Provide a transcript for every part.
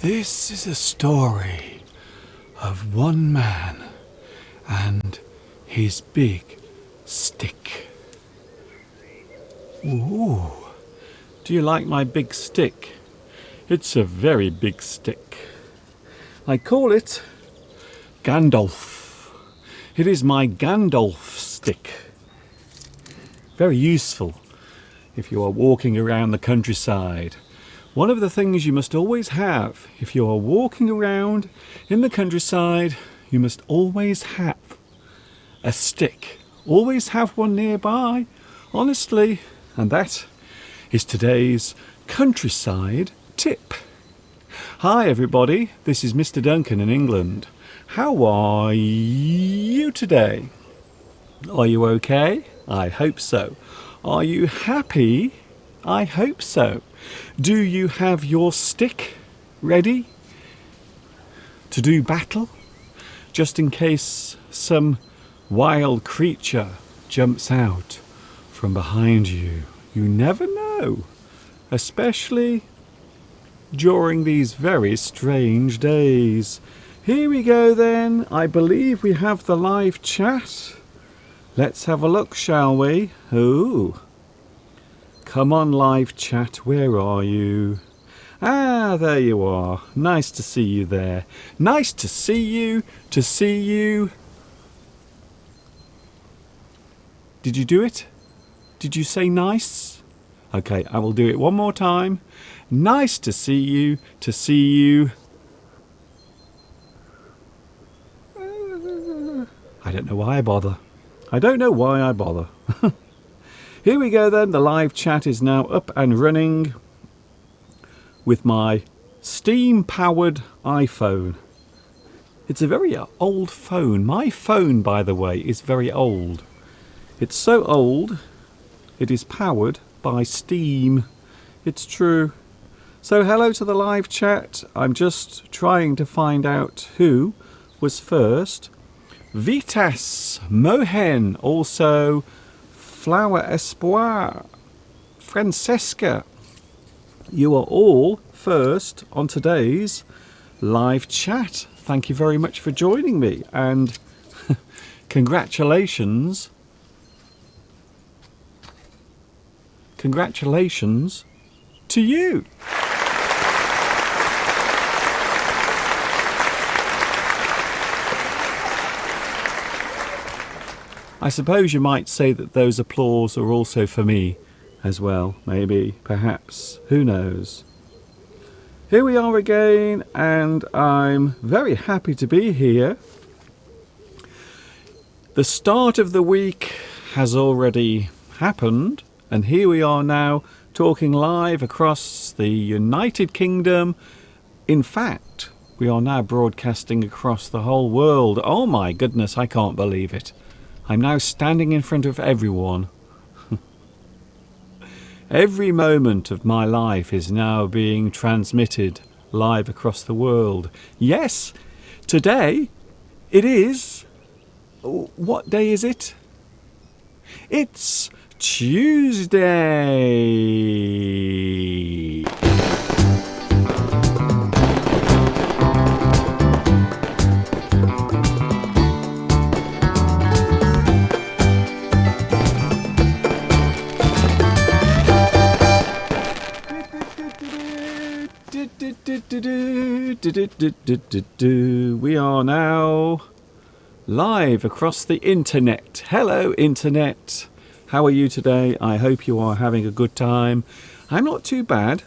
This is a story of one man and his big stick. Ooh, do you like my big stick? It's a very big stick. I call it Gandalf. It is my Gandalf stick. Very useful if you are walking around the countryside. One of the things you must always have if you are walking around in the countryside, you must always have a stick. Always have one nearby, honestly. And that is today's countryside tip. Hi everybody, this is Mr. Duncan in England. How are you today? Are you okay? I hope so. Are you happy? I hope so. Do you have your stick ready to do battle? Just in case some wild creature jumps out from behind you. You never know, especially during these very strange days. Here we go then. I believe we have the live chat. Let's have a look, shall we? Ooh. Come on, live chat, where are you? Ah, there you are. Nice to see you there. Nice to see you, Did you do it? Did you say nice? Okay, I will do it one more time. Nice to see you, I don't know why I bother. Here we go then, the live chat is now up and running with my steam-powered iPhone. It's a very old phone. My phone, by the way, is very old. It's so old, it is powered by steam. It's true. So hello to the live chat. I'm just trying to find out who was first. Vitas, Mohen, also Flower Espoir, Francesca, you are all first on today's live chat. Thank you very much for joining me, and congratulations to you. I suppose you might say that those applause are also for me as well, maybe, perhaps, who knows. Here we are again, and I'm very happy to be here. The start of the week has already happened, and here we are now talking live across the United Kingdom. In fact, we are now broadcasting across the whole world. Oh my goodness, I can't believe it. I'm now standing in front of everyone. Every moment of my life is now being transmitted live across the world. Yes, today it is... What day is it? It's Tuesday. We are now live across the internet. Hello internet, how are you today? I hope you are having a good time. I'm not too bad.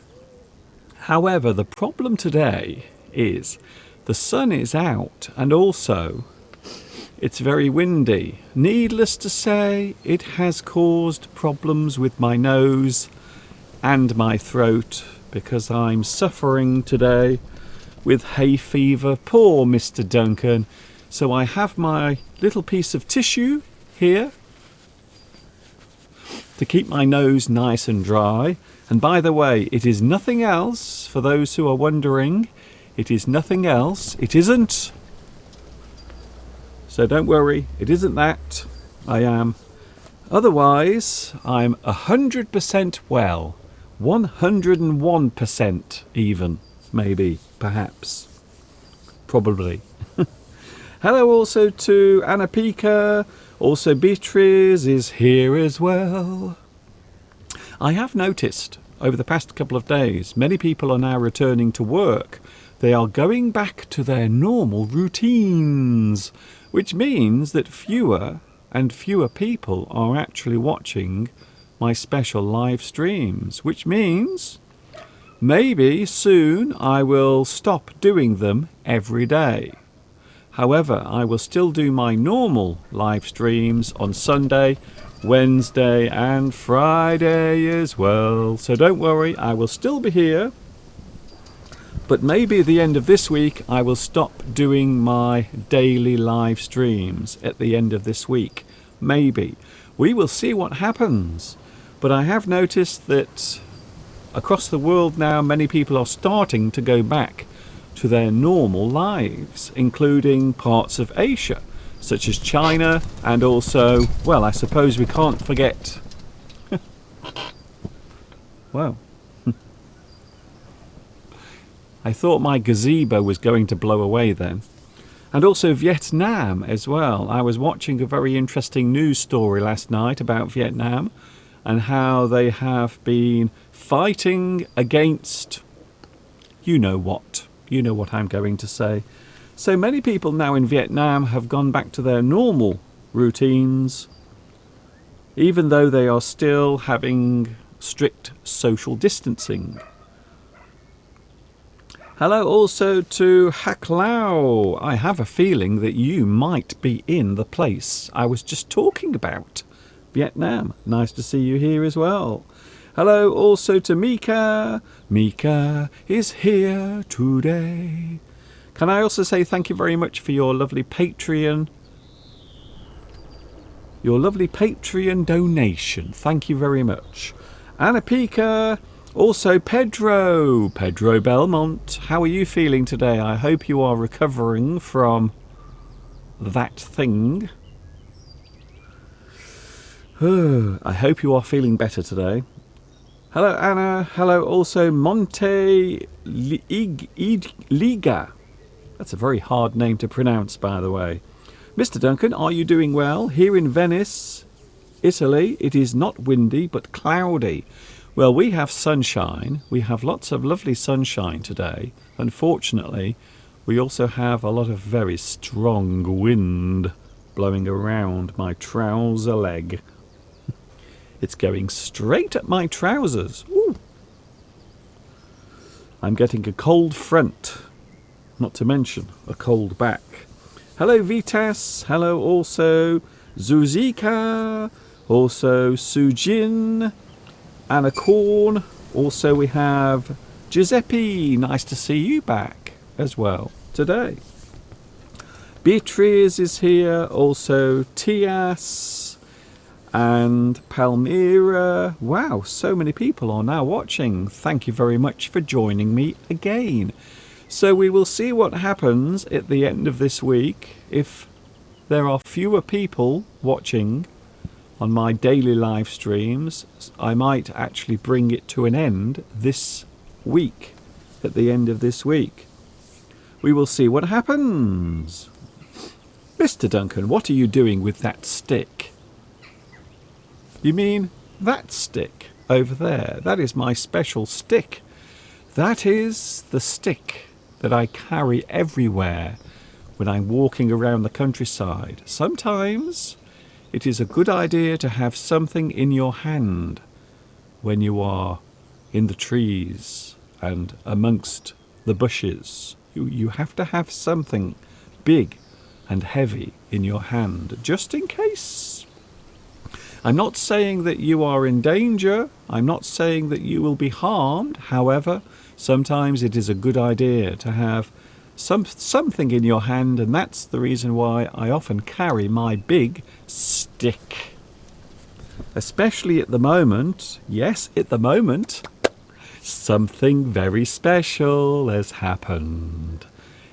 However, the problem today is the sun is out, and also it's very windy. Needless to say, it has caused problems with my nose and my throat, because I'm suffering today with hay fever. Poor Mr. Duncan. So I have my little piece of tissue here to keep my nose nice and dry. And by the way, it is nothing else, for those who are wondering, it is nothing else. It isn't. So don't worry, it isn't that. I am. Otherwise, I'm 100% well. 101% even. maybe, perhaps, probably. Hello also to Anna Pika. Also Beatrice is here as well. I have noticed over the past couple of days, many people are now returning to work. They are going back to their normal routines, which means that fewer and fewer people are actually watching my special live streams, which means maybe soon I will stop doing them every day. However, I will still do my normal live streams on Sunday, Wednesday and Friday as well. So don't worry, I will still be here. But maybe at the end of this week, I will stop doing my daily live streams at the end of this week. Maybe. We will see what happens. But I have noticed that across the world now, many people are starting to go back to their normal lives, including parts of Asia, such as China, and also, well, I suppose we can't forget. Wow. I thought my gazebo was going to blow away then. And also Vietnam as well. I was watching a very interesting news story last night about Vietnam and how they have been fighting against, you know what. You know what I'm going to say. So many people now in Vietnam have gone back to their normal routines, even though they are still having strict social distancing. Hello also to Hak Lao. I have a feeling that you might be in the place I was just talking about. Vietnam. Nice to see you here as well. Hello also to Mika. Mika is here today. Can I also say thank you very much for your lovely Patreon donation. Thank you very much. Anna Pika. Also Pedro Belmont. How are you feeling today? I hope you are recovering from that thing. I hope you are feeling better today. Hello Anna, hello also Monte Liga. That's a very hard name to pronounce, by the way. Mr. Duncan, are you doing well? Here in Venice, Italy, it is not windy but cloudy. Well, we have sunshine. We have lots of lovely sunshine today. Unfortunately, we also have a lot of very strong wind blowing around my trouser leg. It's going straight at my trousers. Ooh. I'm getting a cold front, not to mention a cold back. Hello Vitas, hello also Zuzika, also Sujin, Anna Korn. Also we have Giuseppe, nice to see you back as well today. Beatrice is here, also Tias and Palmyra. Wow, so many people are now watching. Thank you very much for joining me again. So we will see what happens at the end of this week. If there are fewer people watching on my daily live streams, I might actually bring it to an end this week, at the end of this week. We will see what happens. Mr. Duncan, what are you doing with that stick? You mean that stick over there? That is my special stick. That is the stick that I carry everywhere when I'm walking around the countryside. Sometimes it is a good idea to have something in your hand when you are in the trees and amongst the bushes. You have to have something big and heavy in your hand, just in case. I'm not saying that you are in danger. I'm not saying that you will be harmed. However, sometimes it is a good idea to have something in your hand, and that's the reason why I often carry my big stick. Especially at the moment. Yes, at the moment, something very special has happened.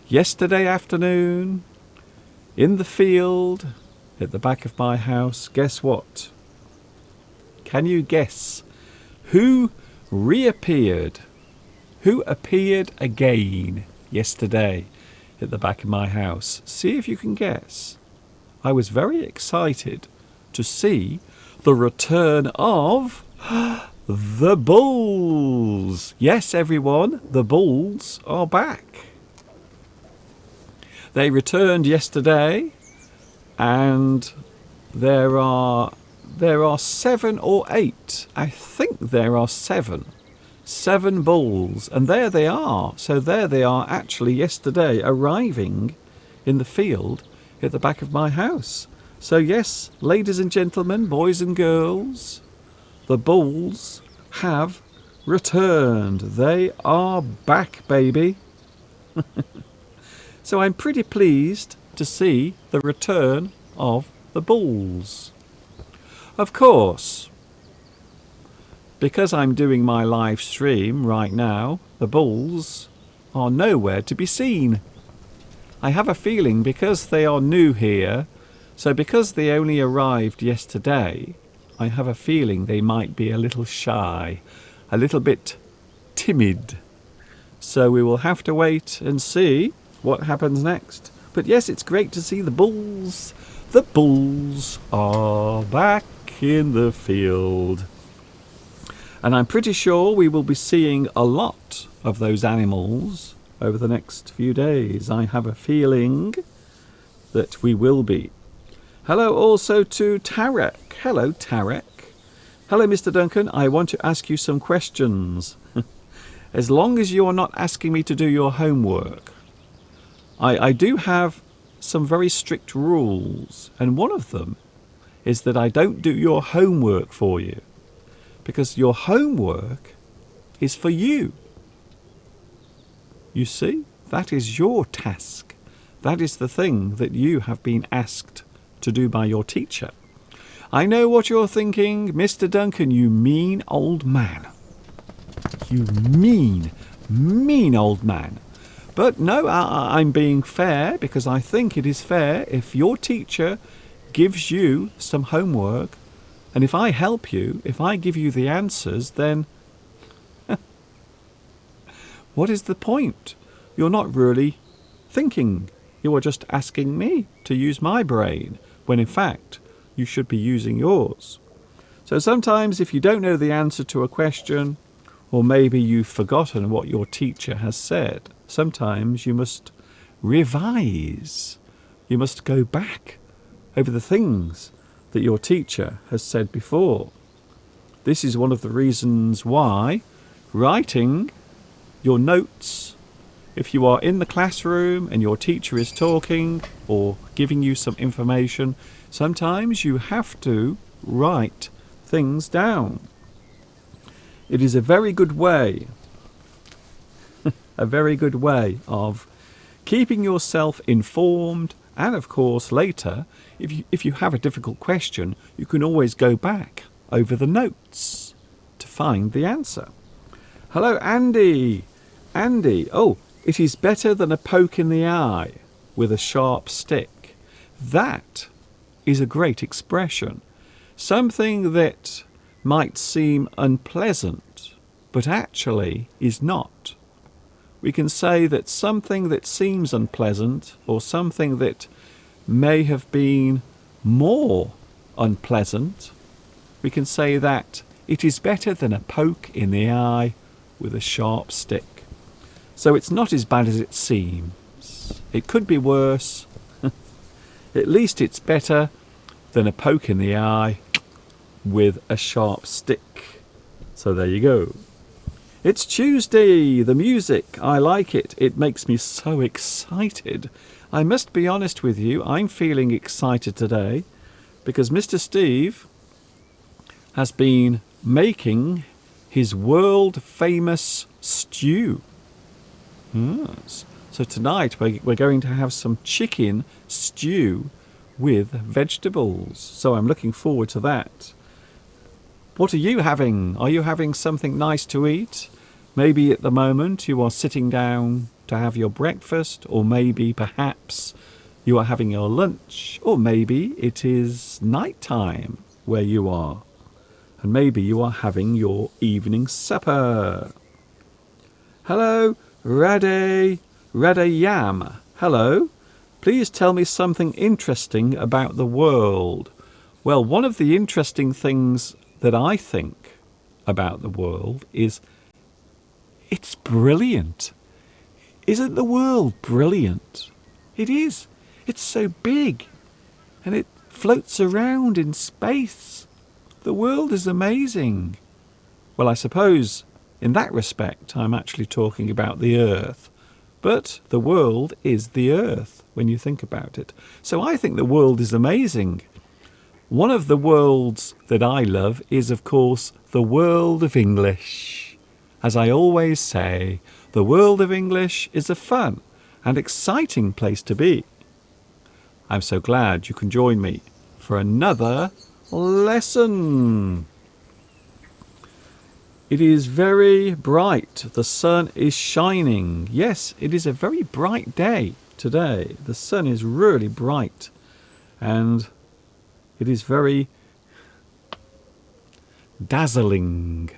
Yesterday afternoon, in the field at the back of my house, guess what? Can you guess who reappeared? Who appeared again yesterday at the back of my house? See if you can guess. I was very excited to see the return of the bulls. Yes, everyone, the bulls are back. They returned yesterday, and there are 7 or 8. I think there are 7 bulls, and there they are. So there they are actually yesterday arriving in the field at the back of my house. So yes, ladies and gentlemen, boys and girls, the bulls have returned. They are back, baby. So I'm pretty pleased to see the return of the bulls. Of course, because I'm doing my live stream right now, the bulls are nowhere to be seen. I have a feeling because they are new here, so because they only arrived yesterday, I have a feeling they might be a little shy, a little bit timid. So we will have to wait and see what happens next. But yes, it's great to see the bulls. The bulls are back in the field. And I'm pretty sure we will be seeing a lot of those animals over the next few days. I have a feeling that we will be. Hello also to Tarek. Hello, Tarek. Hello, Mr. Duncan. I want to ask you some questions. As long as you are not asking me to do your homework. I do have some very strict rules, and one of them is that I don't do your homework for you, because your homework is for you. You see, that is your task. That is the thing that you have been asked to do by your teacher. I know what you're thinking, Mr. Duncan, you mean old man. You mean old man. But no, I'm being fair, because I think it is fair if your teacher gives you some homework, and if I help you, if I give you the answers, then what is the point? You're not really thinking. You are just asking me to use my brain, when in fact you should be using yours. So sometimes if you don't know the answer to a question, or maybe you've forgotten what your teacher has said, sometimes you must revise. You must go back over the things that your teacher has said before. This is one of the reasons why writing your notes, if you are in the classroom and your teacher is talking or giving you some information, sometimes you have to write things down. It is a very good way, of keeping yourself informed, and of course later, if you have a difficult question, you can always go back over the notes to find the answer. Hello, Andy. Andy, oh, it is better than a poke in the eye with a sharp stick. That is a great expression. Something that might seem unpleasant, but actually is not. We can say that something that seems unpleasant, or something that may have been more unpleasant, we can say that it is better than a poke in the eye with a sharp stick. So it's not as bad as it seems. It could be worse. At least it's better than a poke in the eye with a sharp stick. So there you go. It's Tuesday. The music, I like it. It makes me so excited. I must be honest with you, I'm feeling excited today because Mr. Steve has been making his world famous stew. Yes. So tonight we're going to have some chicken stew with vegetables. So I'm looking forward to that. What are you having? Are you having something nice to eat? Maybe at the moment you are sitting down to have your breakfast, or maybe perhaps you are having your lunch, or maybe it is night time where you are, and maybe you are having your evening supper. Hello, Radayam. Hello. Please tell me something interesting about the world. Well, one of the interesting things that I think about the world is it's brilliant. Isn't the world brilliant? It is. It's so big and it floats around in space. The world is amazing. Well, I suppose in that respect I'm actually talking about the Earth. But the world is the Earth when you think about it. So I think the world is amazing. One of the worlds that I love is, of course, the world of English. As I always say, the world of English is a fun and exciting place to be. I'm so glad you can join me for another lesson. It is very bright. The sun is shining. Yes, it is a very bright day today. The sun is really bright and it is very dazzling.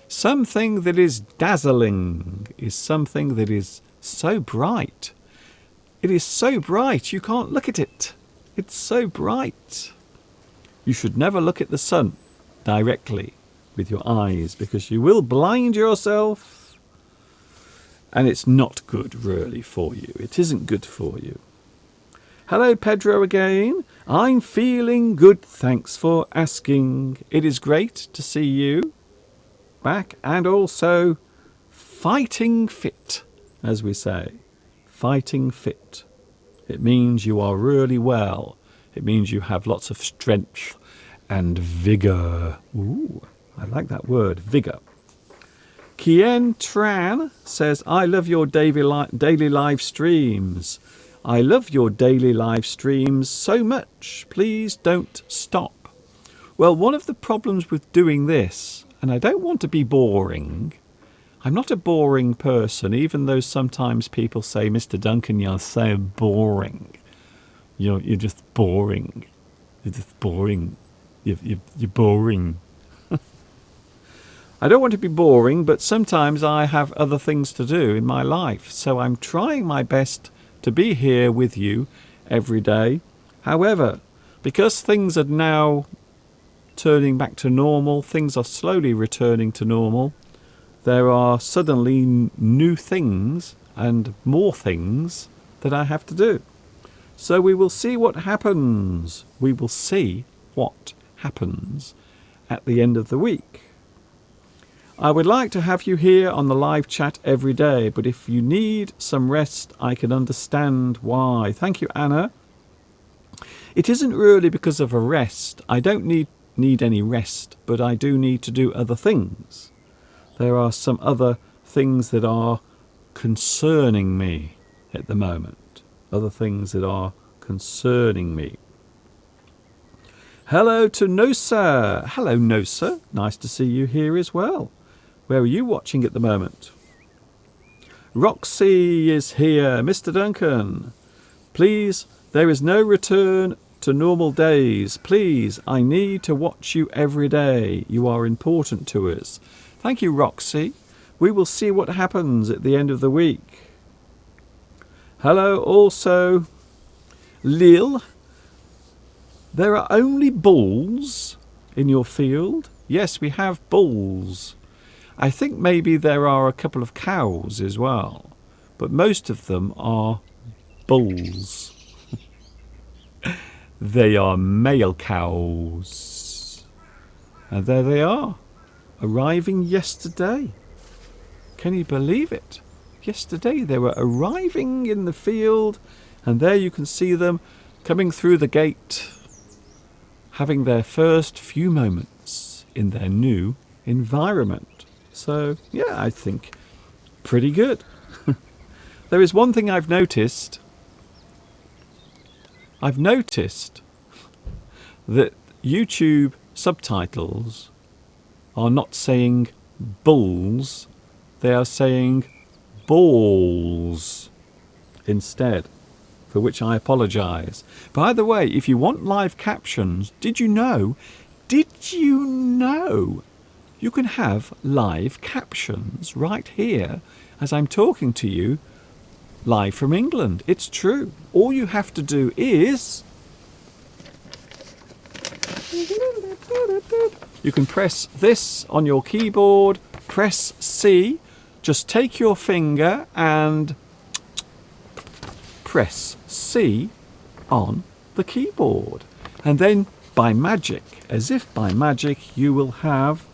Something that is dazzling is something that is so bright. It is so bright you can't look at it. It's so bright. You should never look at the sun directly with your eyes because you will blind yourself and it's not good really for you. It isn't good for you. Hello Pedro again. I'm feeling good, thanks for asking. It is great to see you back and also fighting fit, as we say. Fighting fit. It means you are really well. It means you have lots of strength and vigour. Ooh, I like that word, vigour. Kien Tran says, I love your daily live streams. I love your daily live streams so much. Please don't stop. Well, one of the problems with doing this, and I don't want to be boring. I'm not a boring person, even though sometimes people say, Mr. Duncan, you're so boring. You're just boring. You're just boring. You're boring. I don't want to be boring, but sometimes I have other things to do in my life. So I'm trying my best to be here with you every day. However, because things are now turning back to normal, things are slowly returning to normal, there are suddenly new things and more things that I have to do. So we will see what happens. We will see what happens at the end of the week. I would like to have you here on the live chat every day, but if you need some rest, I can understand why. Thank you, Anna. It isn't really because of a rest. I don't need any rest, but I do need to do other things. There are some other things that are concerning me at the moment. Other things that are concerning me. Hello to Nosa. Hello, Nosa. Nice to see you here as well. Where are you watching at the moment? Roxy is here. Mr. Duncan, please, there is no return to normal days. Please, I need to watch you every day. You are important to us. Thank you, Roxy. We will see what happens at the end of the week. Hello also, Lil. There are only bulls in your field? Yes, we have bulls. I think maybe there are a couple of cows as well, but most of them are bulls. They are male cows. And there they are, arriving yesterday. Can you believe it? Yesterday they were arriving in the field, and there you can see them coming through the gate, having their first few moments in their new environment. So, yeah, I think pretty good. There is one thing I've noticed. I've noticed that YouTube subtitles are not saying bulls, they are saying balls instead, for which I apologise. By the way, if you want live captions, did you know you can have live captions right here as I'm talking to you live from England. It's true. All you have to do is you can press this on your keyboard, press C, just take your finger and press C on the keyboard. And then by magic, as if by magic, you will have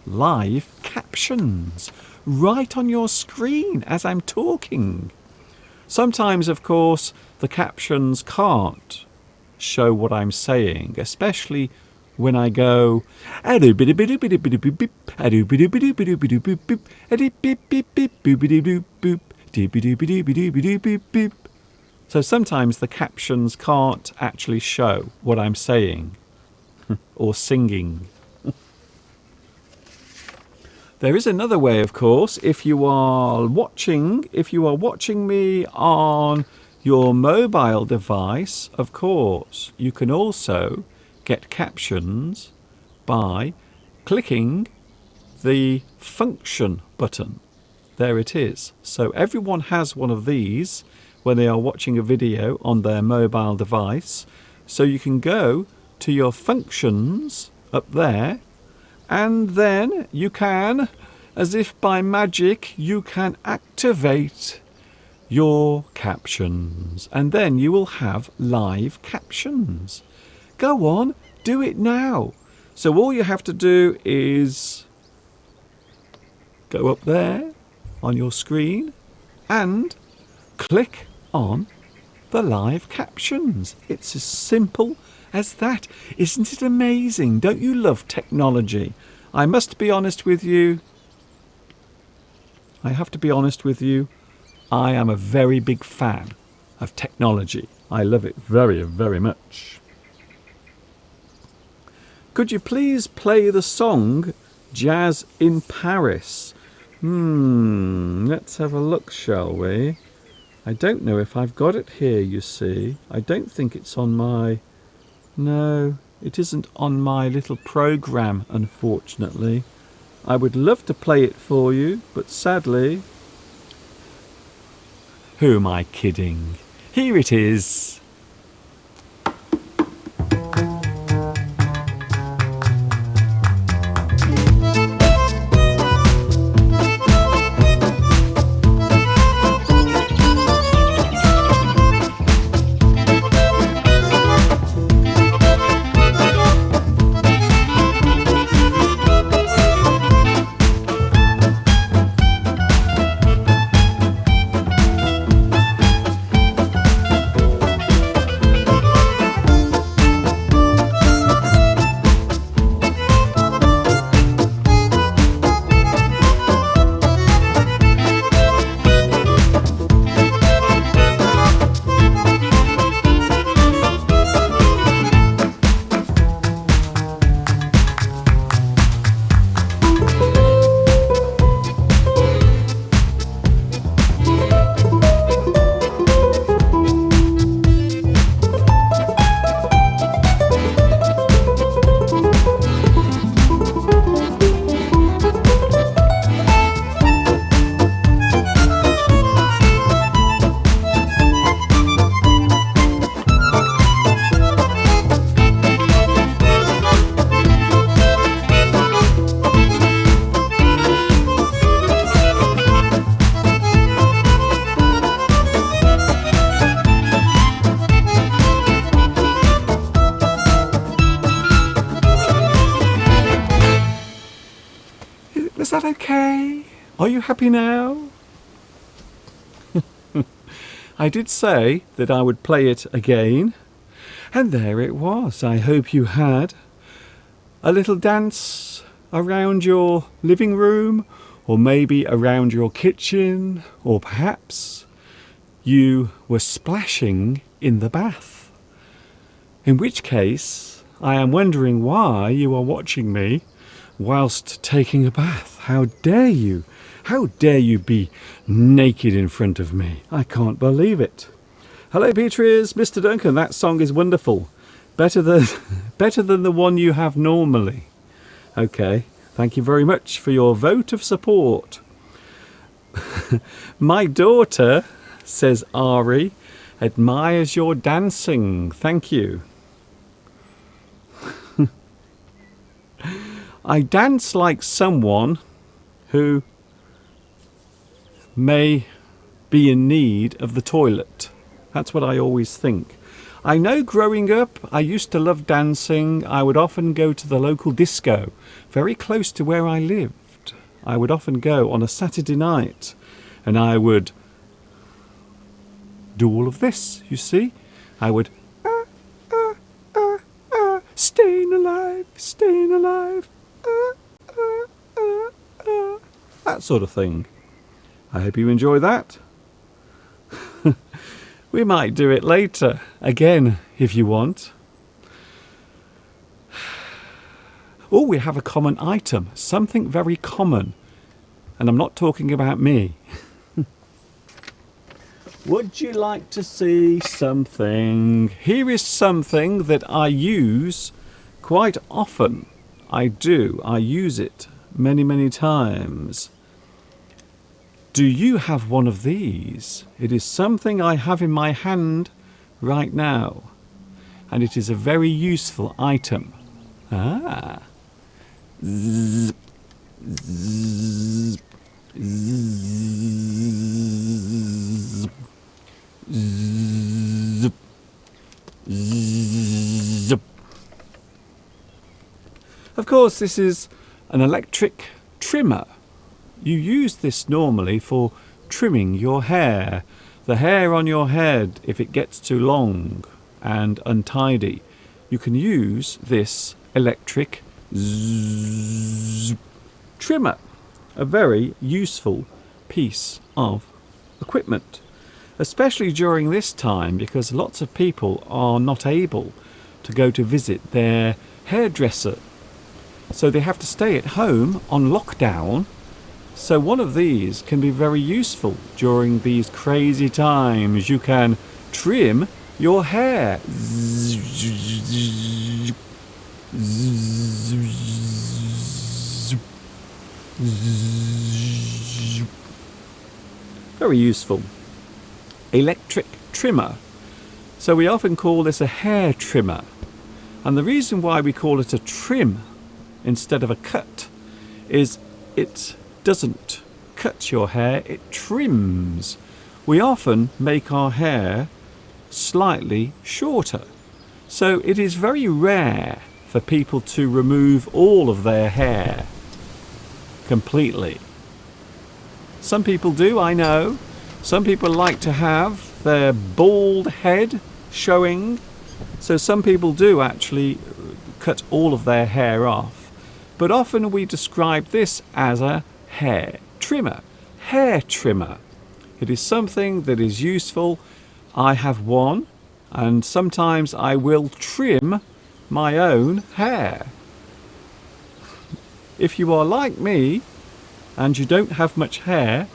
live captions right on your screen as I'm talking. Sometimes, of course, the captions can't show what I'm saying, especially when I go so sometimes the captions can't actually show what I'm saying or singing. There is another way, of course. If you are watching me on your mobile device, of course, you can also get captions by clicking the function button. There it is. So everyone has one of these when they are watching a video on their mobile device. So you can go to your functions up there, and then you can, as if by magic, you can activate your captions, and then you will have live captions. Go on, do it now. So all you have to do is go up there on your screen and click on the live captions. It's as simple as that. Isn't it amazing? Don't you love technology? I must be honest with you. I have to be honest with you. I am a very big fan of technology. I love it very, very much. Could you please play the song Jazz in Paris? Let's have a look, shall we? I don't know if I've got it here, you see. I don't think it's on my... No, it isn't on my little program, unfortunately. I would love to play it for you, but sadly... Who am I kidding? Here it is. Is that okay? Are you happy now? I did say that I would play it again, and there it was. I hope you had a little dance around your living room, or maybe around your kitchen, or perhaps you were splashing in the bath. In which case, I am wondering why you are watching me whilst taking a bath. How dare you? How dare you be naked in front of me? I can't believe it. Hello, Beatrice, Mr. Duncan. That song is wonderful. Better than the one you have normally. Okay, thank you very much for your vote of support. My daughter, says Ari, admires your dancing. Thank you. I dance like someone who may be in need of the toilet. That's what I always think. I know growing up, I used to love dancing. I would often go to the local disco, very close to where I lived. I would often go on a Saturday night, and I would do all of this, you see. I would, staying alive, that sort of thing. I hope you enjoy that. We might do it later, again, if you want. Oh, we have a common item, something very common. And I'm not talking about me. Would you like to see something? Here is something that I use quite often. I use it many, many times. Do you have one of these? It is something I have in my hand right now. And it is a very useful item. Ah. Zzz. Zzz. Zzz. Zzz. Zzz. Of course, this is an electric trimmer. You use this normally for trimming your hair. The hair on your head, if it gets too long and untidy, you can use this electric trimmer. A very useful piece of equipment, especially during this time, because lots of people are not able to go to visit their hairdresser. So they have to stay at home on lockdown. So one of these can be very useful during these crazy times. You can trim your hair. Very useful. Electric trimmer. So we often call this a hair trimmer. And the reason why we call it a trim instead of a cut is it doesn't cut your hair, it trims. We often make our hair slightly shorter. So it is very rare for people to remove all of their hair completely. Some people do, I know. Some people like to have their bald head showing. So some people do actually cut all of their hair off. But often we describe this as a hair trimmer. Hair trimmer. It is something that is useful. I have one, and sometimes I will trim my own hair. If you are like me and you don't have much hair,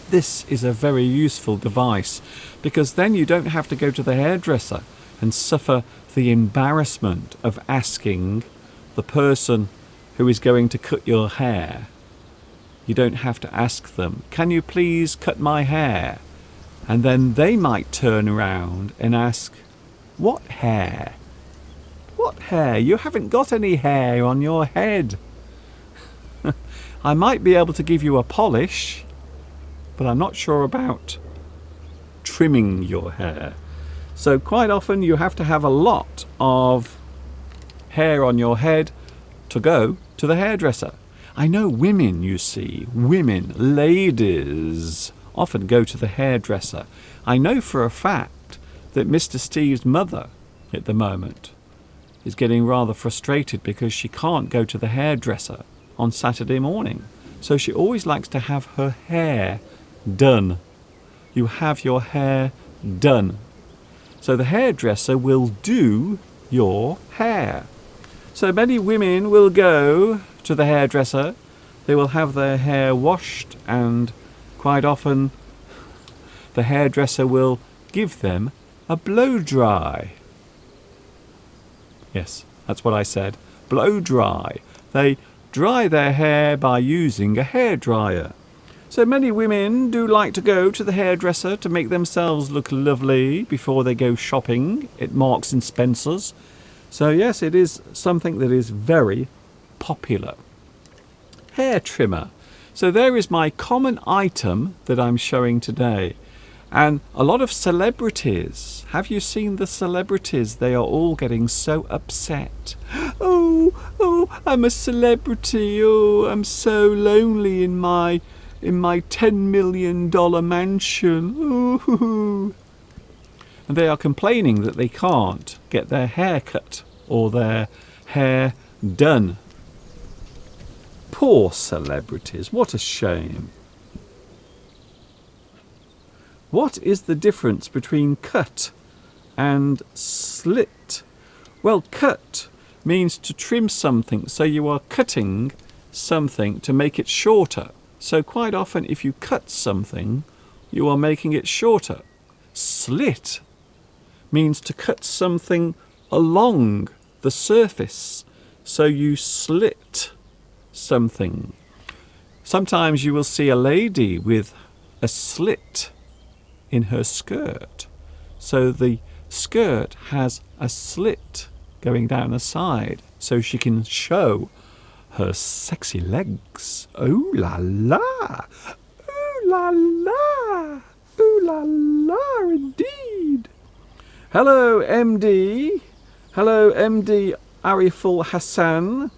this is a very useful device, because then you don't have to go to the hairdresser and suffer the embarrassment of asking the person who is going to cut your hair. You don't have to ask them, can you please cut my hair? And then they might turn around and ask, what hair? What hair? You haven't got any hair on your head. I might be able to give you a polish, but I'm not sure about trimming your hair. So quite often you have to have a lot of hair on your head to go to the hairdresser. I know women, you see, ladies, often go to the hairdresser. I know for a fact that Mr. Steve's mother at the moment is getting rather frustrated because she can't go to the hairdresser on Saturday morning. So she always likes to have her hair done. You have your hair done. So the hairdresser will do your hair. So many women will go to the hairdresser. They will have their hair washed, and quite often the hairdresser will give them a blow dry. Yes, that's what I said. Blow dry. They dry their hair by using a hairdryer. So many women do like to go to the hairdresser to make themselves look lovely before they go shopping at Marks and Spencer's. So yes, it is something that is very popular. Hair trimmer. So there is my common item that I'm showing today. And a lot of celebrities, have you seen the celebrities? They are all getting so upset. Oh, I'm a celebrity. Oh, I'm so lonely in my $10 million mansion. Ooh. And they are complaining that they can't get their hair cut or their hair done. Poor celebrities, what a shame. What is the difference between cut and slit? Well, cut means to trim something, so you are cutting something to make it shorter. So quite often if you cut something, you are making it shorter. Slit means to cut something along the surface, so you slit something. Sometimes you will see a lady with a slit in her skirt. So the skirt has a slit going down the side so she can show her sexy legs. Ooh la la! Ooh la la! Ooh la la indeed! Hello MD! Hello MD Ariful Hassan.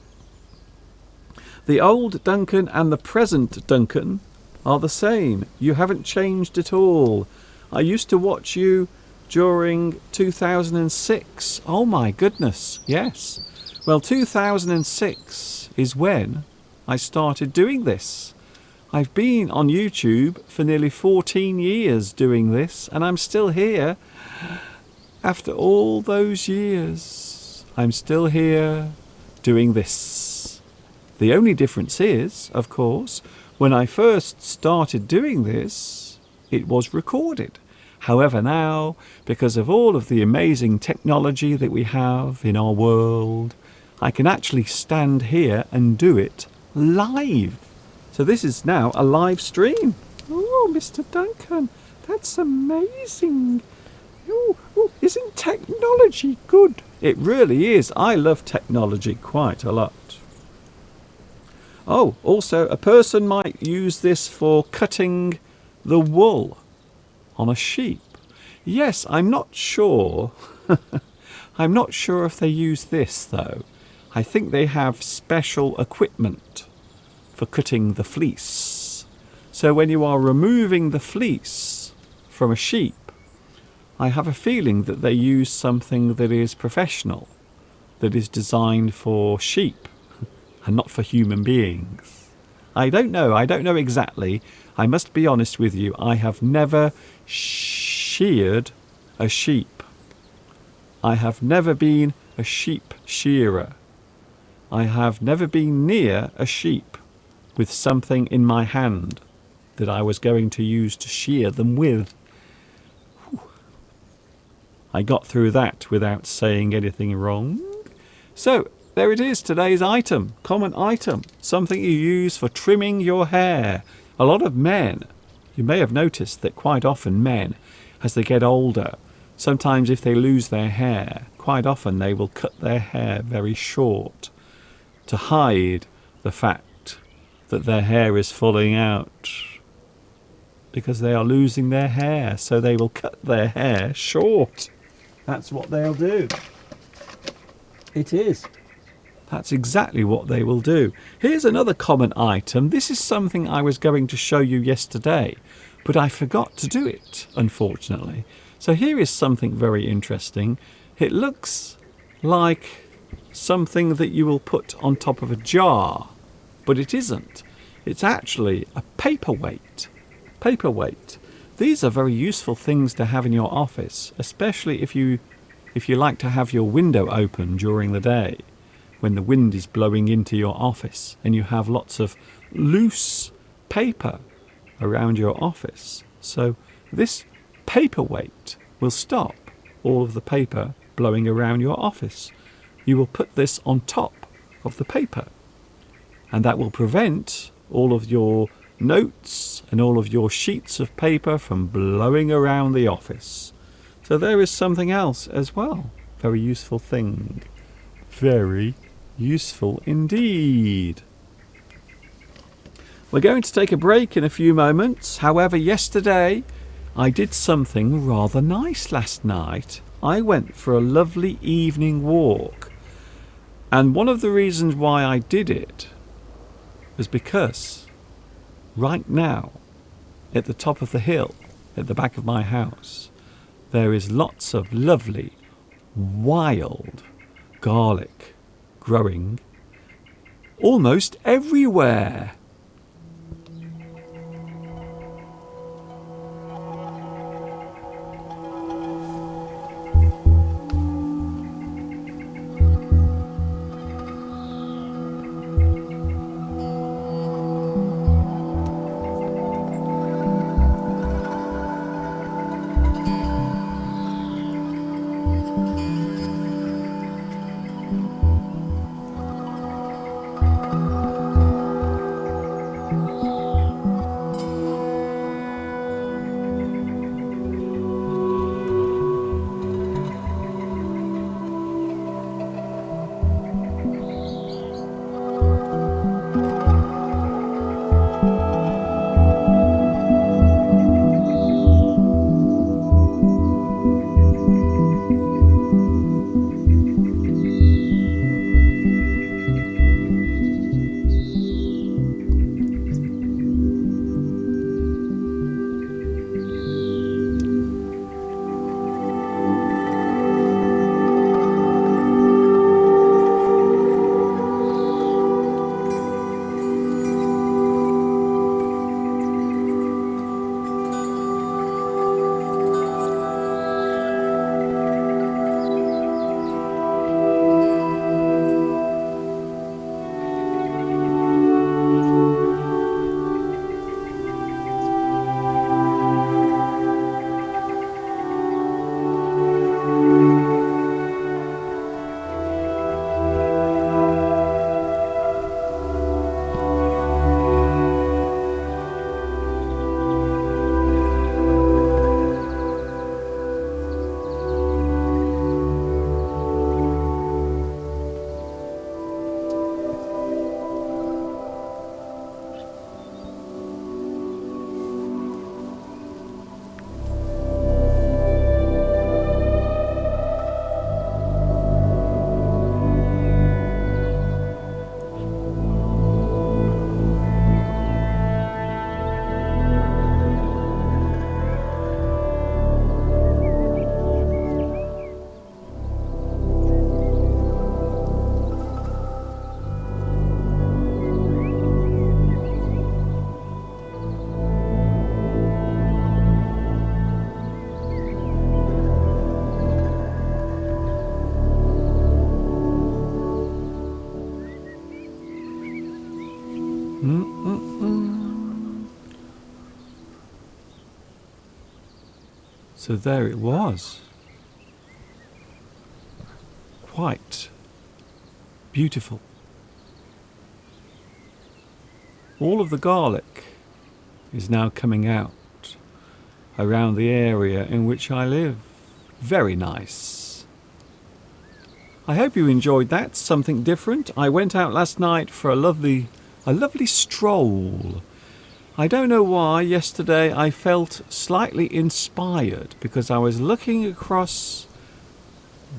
The old Duncan and the present Duncan are the same. You haven't changed at all. I used to watch you during 2006. Oh my goodness, yes. Well, 2006 is when I started doing this. I've been on YouTube for nearly 14 years doing this, and I'm still here. After all those years, I'm still here doing this. The only difference is, of course, when I first started doing this, it was recorded. However, now, because of all of the amazing technology that we have in our world, I can actually stand here and do it live. So this is now a live stream. Oh, Mr. Duncan, that's amazing. Oh, isn't technology good? It really is. I love technology quite a lot. Oh, also, a person might use this for cutting the wool on a sheep. Yes, I'm not sure. I'm not sure if they use this, though. I think they have special equipment for cutting the fleece. So when you are removing the fleece from a sheep, I have a feeling that they use something that is professional, that is designed for sheep and not for human beings. I don't know exactly. I must be honest with you, I have never sheared a sheep. I have never been a sheep shearer. I have never been near a sheep with something in my hand that I was going to use to shear them with. Whew. I got through that without saying anything wrong. So, there it is, today's item, common item, something you use for trimming your hair. A lot of men, you may have noticed that quite often men, as they get older, sometimes if they lose their hair, quite often they will cut their hair very short to hide the fact that their hair is falling out because they are losing their hair, so they will cut their hair short. That's what they'll do. It is. That's exactly what they will do. Here's another common item. This is something I was going to show you yesterday, but I forgot to do it, unfortunately. So here is something very interesting. It looks like something that you will put on top of a jar, but it isn't. It's actually a paperweight. Paperweight. These are very useful things to have in your office, especially if you like to have your window open during the day, when the wind is blowing into your office and you have lots of loose paper around your office. So this paperweight will stop all of the paper blowing around your office. You will put this on top of the paper, and that will prevent all of your notes and all of your sheets of paper from blowing around the office. So there is something else as well. Very useful thing. Very useful indeed. We're going to take a break in a few moments. However, yesterday I did something rather nice last night. I went for a lovely evening walk. And one of the reasons why I did it was because right now, at the top of the hill, at the back of my house, there is lots of lovely, wild garlic growing almost everywhere. So there it was. Quite beautiful. All of the garlic is now coming out around the area in which I live. Very nice. I hope you enjoyed that, something different. I went out last night for a lovely stroll. I don't know why, yesterday I felt slightly inspired because I was looking across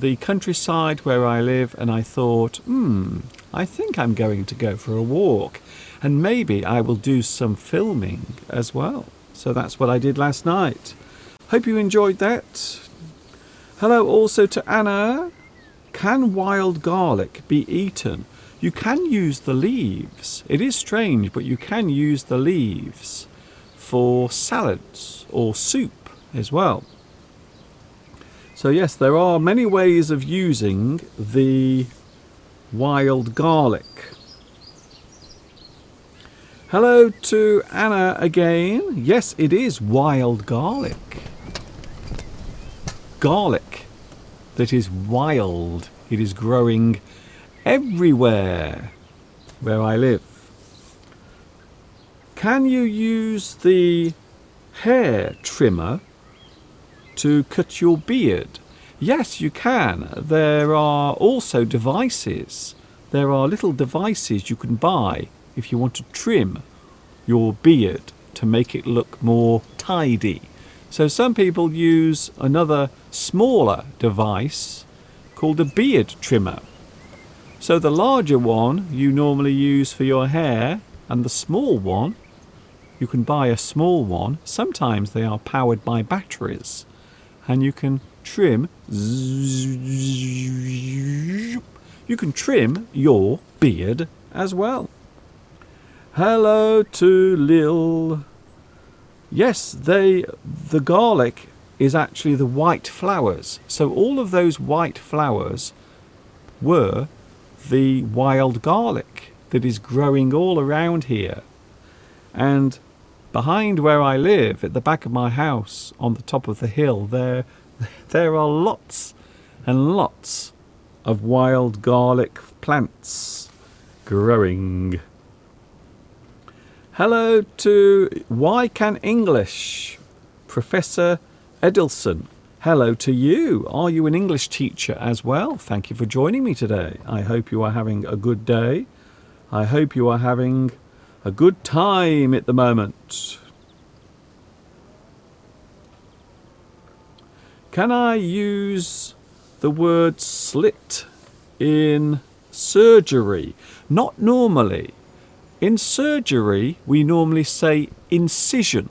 the countryside where I live and I thought, I think I'm going to go for a walk and maybe I will do some filming as well. So that's what I did last night. Hope you enjoyed that. Hello also to Anna. Can wild garlic be eaten? You can use the leaves. It is strange, but you can use the leaves for salads or soup as well. So yes, there are many ways of using the wild garlic. Hello to Anna again. Yes, it is wild garlic. Garlic that is wild. It is growing everywhere where I live. Can you use the hair trimmer to cut your beard? Yes, you can. There are also devices. There are little devices you can buy if you want to trim your beard to make it look more tidy. So some people use another smaller device called a beard trimmer. So the larger one you normally use for your hair, and the small one, you can buy a small one. Sometimes they are powered by batteries, and you can trim your beard as well. Hello to Lil. Yes, the garlic is actually the white flowers. So all of those white flowers were the wild garlic that is growing all around here. And behind where I live, at the back of my house, on the top of the hill, there are lots and lots of wild garlic plants growing. Hello to Why Can English, Professor Edelson. Hello to you. Are you an English teacher as well? Thank you for joining me today. I hope you are having a good day. I hope you are having a good time at the moment. Can I use the word slit in surgery? Not normally. In surgery, we normally say incision.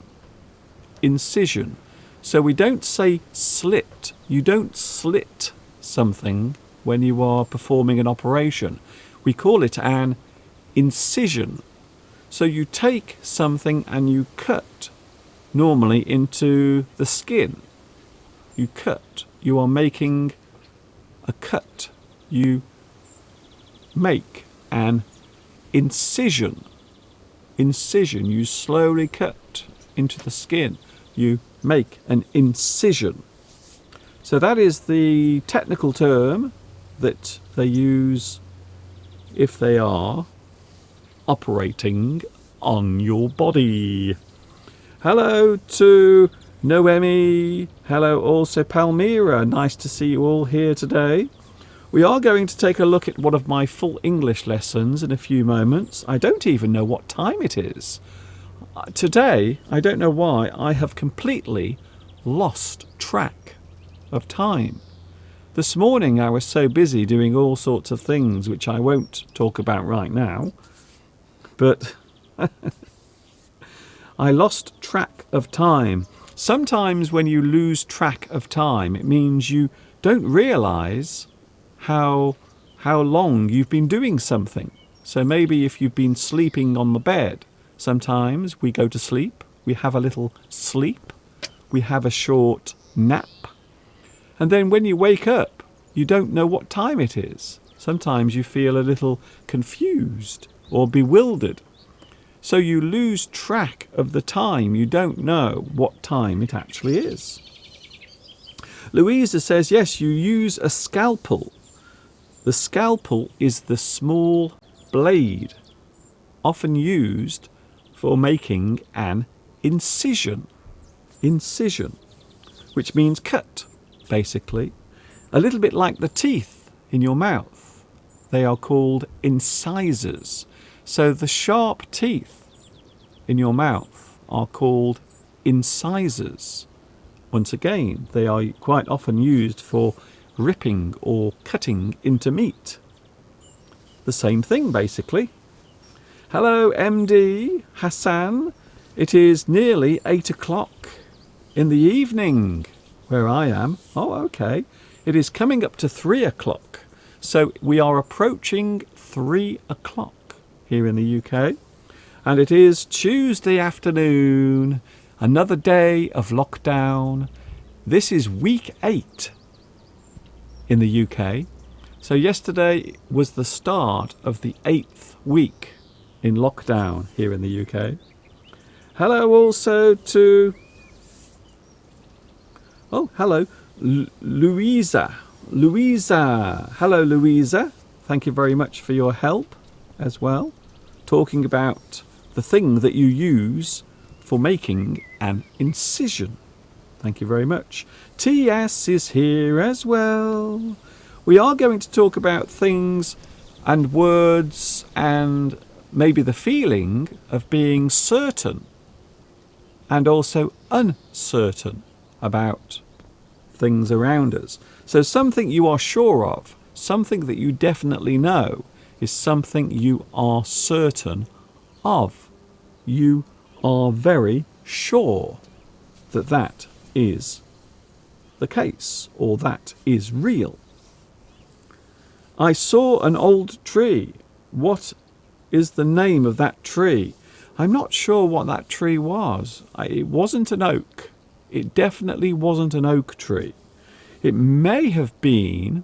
Incision. So we don't say slit. You don't slit something when you are performing an operation. We call it an incision. So you take something and you cut, normally into the skin. You cut. You are making a cut. You make an incision. Incision. You slowly cut into the skin. You make an incision. So that is the technical term that they use if they are operating on your body. Hello to Noemi. Hello also Palmyra. Nice to see you all here today. We are going to take a look at one of my full English lessons in a few moments. I don't even know what time it is. Today, I don't know why, I have completely lost track of time. This morning I was so busy doing all sorts of things which I won't talk about right now, but I lost track of time. Sometimes when you lose track of time, it means you don't realise how long you've been doing something. So maybe if you've been sleeping on the bed, sometimes we go to sleep, we have a little sleep, we have a short nap, and then when you wake up, you don't know what time it is. Sometimes you feel a little confused or bewildered. So you lose track of the time. You don't know what time it actually is. Louisa says, yes, you use a scalpel. The scalpel is the small blade, often used for making an incision. Incision, which means cut, basically. A little bit like the teeth in your mouth. They are called incisors. So the sharp teeth in your mouth are called incisors. Once again, they are quite often used for ripping or cutting into meat. The same thing, basically. Hello, MD Hassan. It is nearly 8 o'clock in the evening where I am. Oh, okay. It is coming up to 3 o'clock. So we are approaching 3 o'clock here in the UK. And it is Tuesday afternoon, another day of lockdown. This is week 8 in the UK. So yesterday was the start of the 8th week in lockdown here in the UK. Hello also to... Oh, hello, Louisa. Louisa. Hello, Louisa. Thank you very much for your help as well. Talking about the thing that you use for making an incision. Thank you very much. TS is here as well. We are going to talk about things and words and maybe the feeling of being certain and also uncertain about things around us. So something you are sure of, something that you definitely know, is something you are certain of. You are very sure that that is the case, or that is real. I saw an old tree. What is the name of that tree? I'm not sure what that tree was. It wasn't an oak. It definitely wasn't an oak tree. It may have been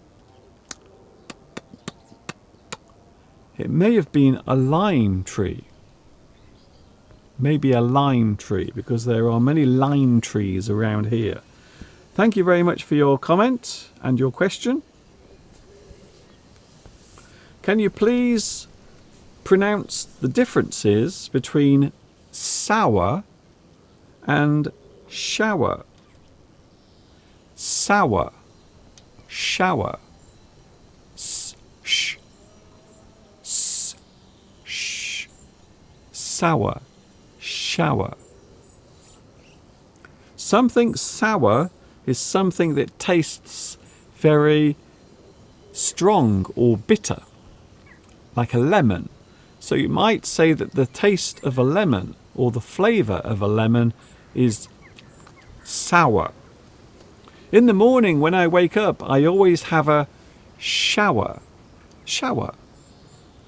a lime tree. Maybe a lime tree, because there are many lime trees around here. Thank you very much for your comment and your question. Can you please pronounce the differences between sour and shower? Sour, shower, sh, sh, sour, shower. Something sour is something that tastes very strong or bitter, like a lemon. So you might say that the taste of a lemon or the flavour of a lemon is sour. In the morning when I wake up, I always have a shower. Shower.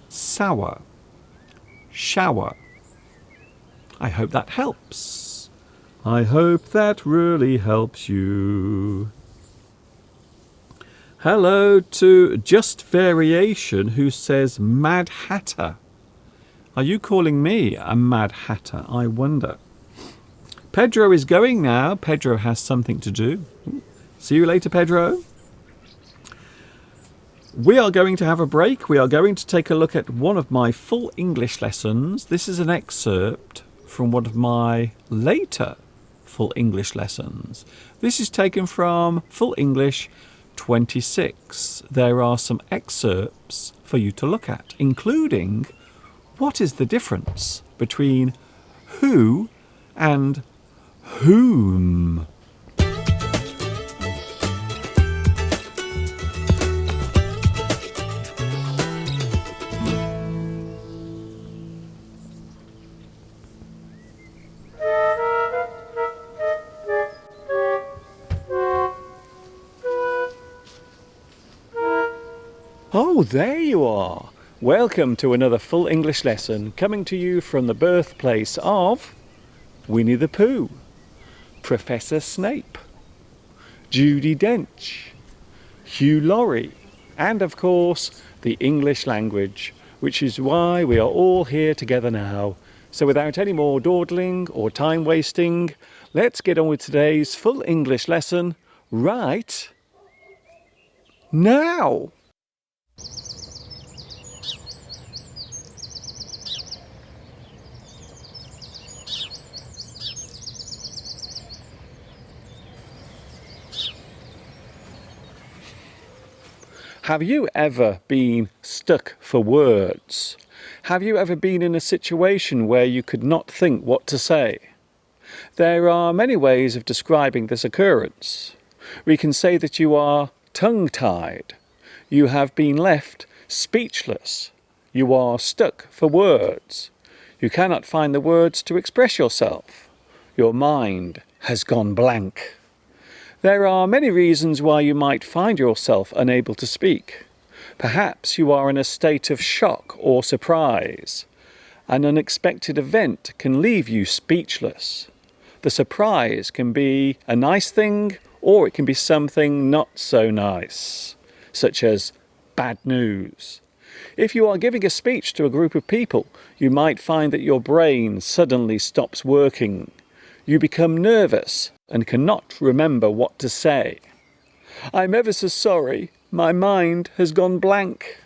Sour. Shower. I hope that helps. I hope that really helps you. Hello to Just Variation, who says Mad Hatter. Are you calling me a Mad Hatter? I wonder. Pedro is going now. Pedro has something to do. See you later, Pedro. We are going to have a break. We are going to take a look at one of my full English lessons. This is an excerpt from one of my later full English lessons. This is taken from Full English 26. There are some excerpts for you to look at, including what is the difference between who and whom. Oh, there you are. Welcome to another full English lesson coming to you from the birthplace of Winnie the Pooh, Professor Snape, Judi Dench, Hugh Laurie, and of course the English language, which is why we are all here together now. So without any more dawdling or time wasting, let's get on with today's full English lesson right now. Have you ever been stuck for words? Have you ever been in a situation where you could not think what to say? There are many ways of describing this occurrence. We can say that you are tongue-tied. You have been left speechless. You are stuck for words. You cannot find the words to express yourself. Your mind has gone blank. There are many reasons why you might find yourself unable to speak. Perhaps you are in a state of shock or surprise. An unexpected event can leave you speechless. The surprise can be a nice thing, or it can be something not so nice, such as bad news. If you are giving a speech to a group of people, you might find that your brain suddenly stops working. You become nervous and cannot remember what to say. I'm ever so sorry, my mind has gone blank.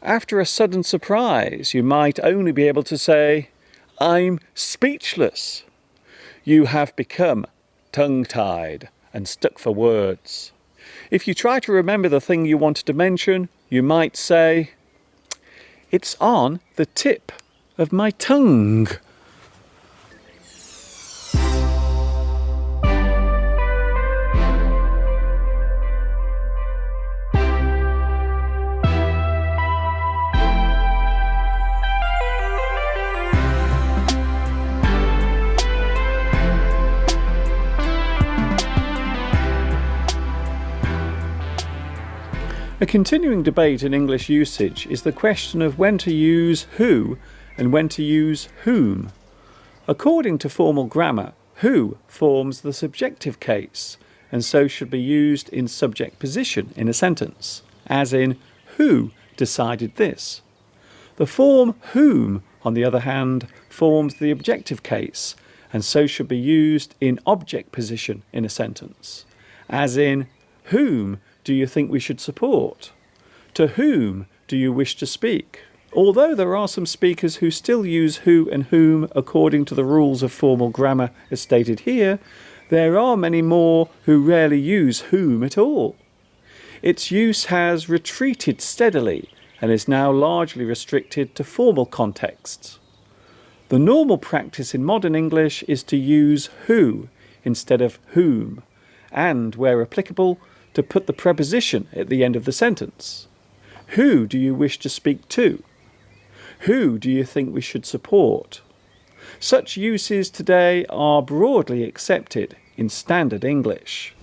After a sudden surprise, you might only be able to say, I'm speechless. You have become tongue-tied and stuck for words. If you try to remember the thing you wanted to mention, you might say, it's on the tip of my tongue. A continuing debate in English usage is the question of when to use who and when to use whom. According to formal grammar, who forms the subjective case and so should be used in subject position in a sentence, as in, who decided this? The form whom, on the other hand, forms the objective case and so should be used in object position in a sentence, as in, whom do you think we should support? To whom do you wish to speak? Although there are some speakers who still use who and whom according to the rules of formal grammar as stated here, there are many more who rarely use whom at all. Its use has retreated steadily and is now largely restricted to formal contexts. The normal practice in modern English is to use who instead of whom, and, where applicable, to put the preposition at the end of the sentence. Who do you wish to speak to? Who do you think we should support? Such uses today are broadly accepted in standard English.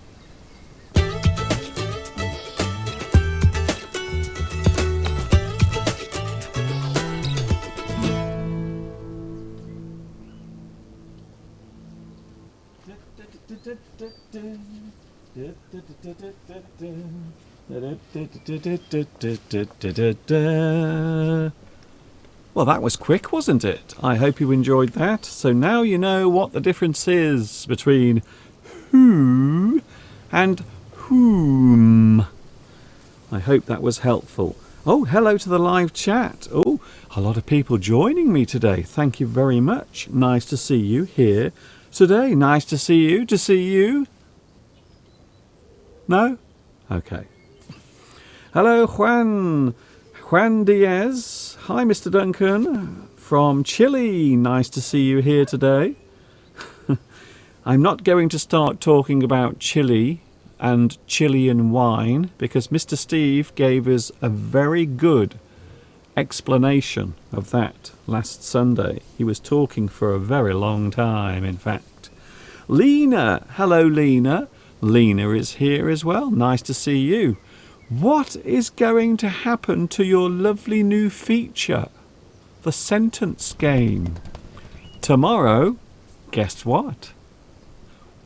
Well, that was quick, wasn't it? I hope you enjoyed that. So now you know what the difference is between who and whom. I hope that was helpful. Oh, hello to the live chat. Oh, a lot of people joining me today. Thank you very much. Nice to see you here today. Nice to see you. No? Okay. Hello, Juan Diaz. Hi, Mr. Duncan. From Chile. Nice to see you here today. I'm not going to start talking about Chile and Chilean wine because Mr. Steve gave us a very good explanation of that last Sunday. He was talking for a very long time, in fact. Lena. Hello, Lena. Lena is here as well. Nice to see you. What is going to happen to your lovely new feature, the sentence game? Tomorrow, guess what?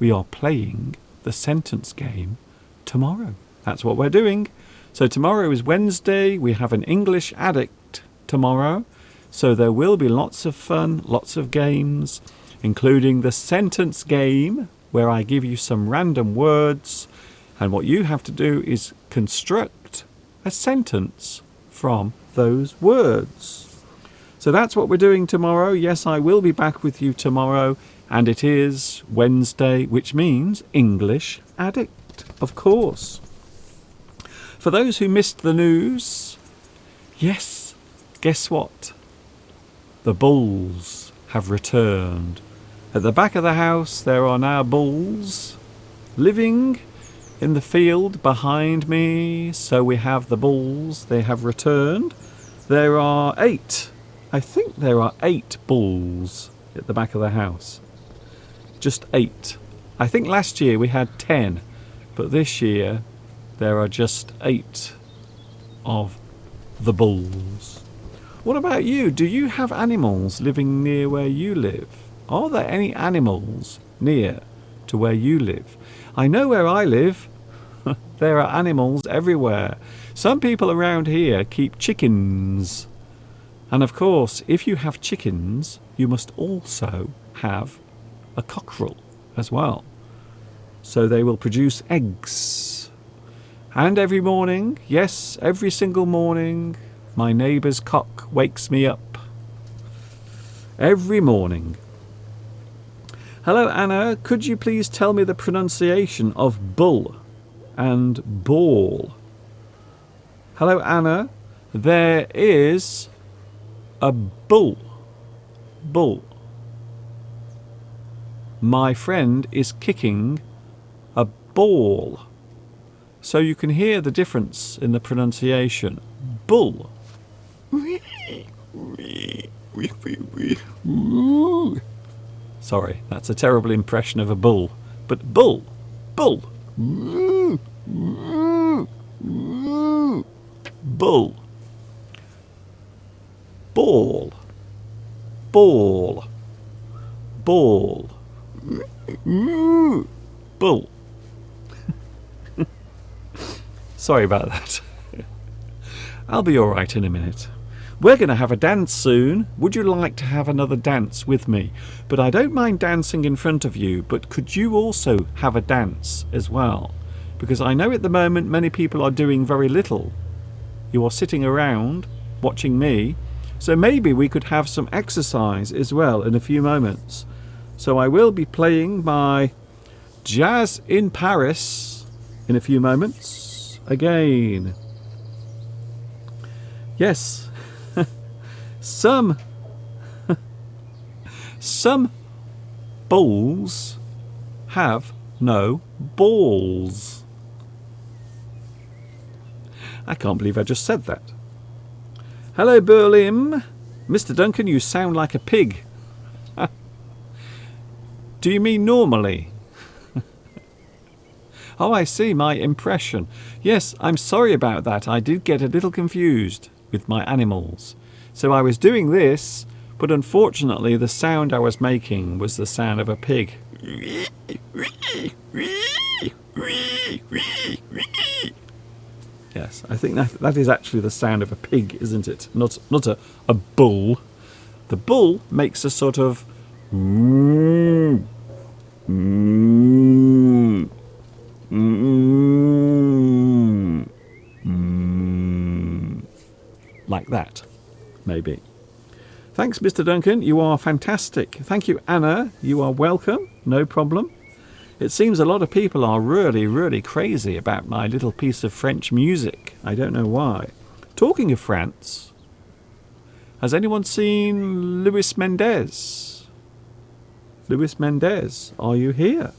We are playing the sentence game tomorrow. That's what we're doing. So tomorrow is Wednesday. We have an English Addict tomorrow. So there will be lots of fun, lots of games, including the sentence game, where I give you some random words, and what you have to do is construct a sentence from those words. So that's what we're doing tomorrow. Yes, I will be back with you tomorrow, and it is Wednesday, which means English Addict, of course. For those who missed the news, yes, guess what? The bulls have returned. At the back of the house there are now bulls living in the field behind me. So we have the bulls, they have returned. There are 8. I think there are 8 bulls at the back of the house. Just 8. I think last year we had 10, but this year there are just 8 of the bulls. What about you? Do you have animals living near where you live? Are there any animals near to where you live? I know where I live. There are animals everywhere. Some people around here keep chickens. And of course, if you have chickens, you must also have a cockerel as well. So they will produce eggs. And every morning, yes, every single morning, my neighbour's cock wakes me up. every morning. Hello, Anna. Could you please tell me the pronunciation of bull and ball? Hello, Anna. There is a bull. Bull. My friend is kicking a ball. So you can hear the difference in the pronunciation. Bull. Sorry, that's a terrible impression of a bull. But bull. Bull. Bull. Ball. Ball. Ball. Bull. Sorry about that. I'll be alright in a minute. We're going to have a dance soon. Would you like to have another dance with me? But I don't mind dancing in front of you, but could you also have a dance as well? Because I know at the moment many people are doing very little. You are sitting around watching me, so maybe we could have some exercise as well in a few moments. So I will be playing my Jazz in Paris in a few moments again. Yes. Some bulls have no balls. I can't believe I just said that. Hello, Berlim. Mr. Duncan, you sound like a pig. Do you mean normally? Oh, I see, my impression. Yes, I'm sorry about that. I did get a little confused with my animals. So I was doing this, but unfortunately the sound I was making was the sound of a pig. Yes, I think that is actually the sound of a pig, isn't it? Not a bull. The bull makes a sort of like that. Maybe. Thanks, Mr. Duncan. You are fantastic. Thank you, Anna. You are welcome. No problem. It seems a lot of people are really, really crazy about my little piece of French music. I don't know why. Talking of France, has anyone seen Luis Mendez? Luis Mendez, are you here?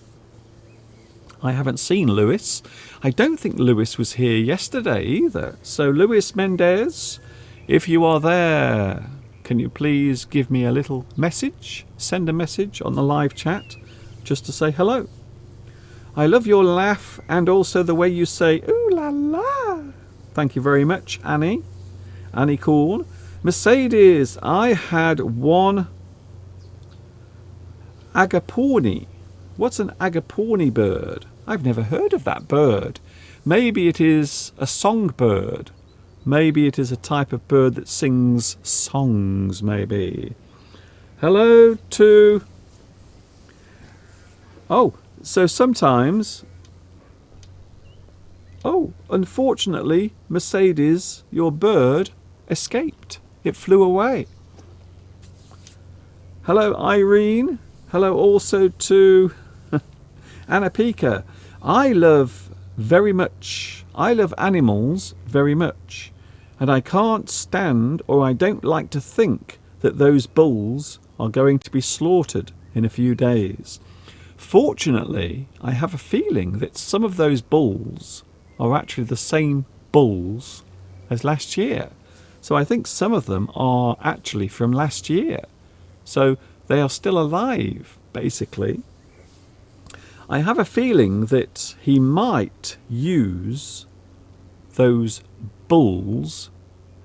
I haven't seen Luis. I don't think Luis was here yesterday either. So, Luis Mendez, if you are there, can you please give me a little message? Send a message on the live chat just to say hello. I love your laugh and also the way you say, ooh la la. Thank you very much, Annie. Annie Cool. Mercedes, I had one agaporni. What's an agaporni bird? I've never heard of that bird. Maybe it is a songbird. Maybe it is a type of bird that sings songs, maybe. Hello to... Oh, so sometimes... Oh, unfortunately, Mercedes, your bird escaped. It flew away. Hello, Irene. Hello also to Anna Pika. I love animals very much. And I can't stand, or I don't like to think, that those bulls are going to be slaughtered in a few days. Fortunately, I have a feeling that some of those bulls are actually the same bulls as last year. So I think some of them are actually from last year. So they are still alive, basically. I have a feeling that he might use those bulls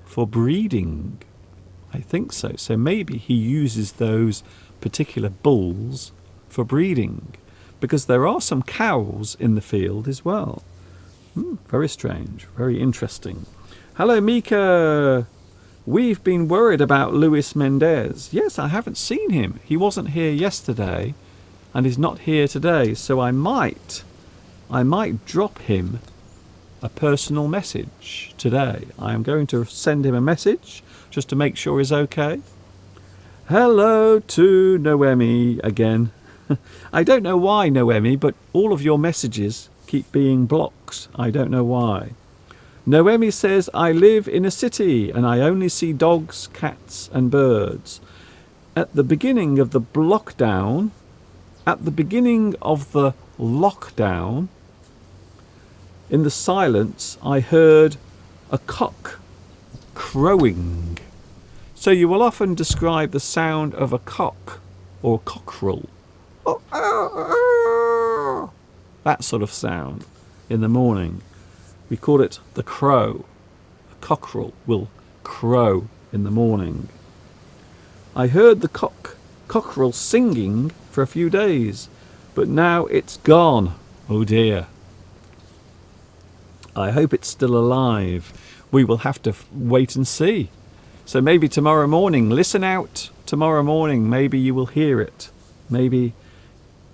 for breeding. I think so. So maybe he uses those particular bulls for breeding, because there are some cows in the field as well. Very strange, very interesting. Hello, Mika. We've been worried about Luis Mendez. Yes, I haven't seen him. He wasn't here yesterday and he's not here today, so I might drop him a personal message today. I am going to send him a message just to make sure he's okay. Hello to Noemi again. I don't know why, Noemi, but all of your messages keep being blocked. I don't know why. Noemi says, I live in a city and I only see dogs, cats and birds. At the beginning of the lockdown, in the silence, I heard a cock crowing. So you will often describe the sound of a cock or cockerel. That sort of sound in the morning. We call it the crow. A cockerel will crow in the morning. I heard the cockerel singing for a few days, but now it's gone. Oh dear. I hope it's still alive. We will have to wait and see. So maybe tomorrow morning, listen out tomorrow morning, maybe you will hear it. Maybe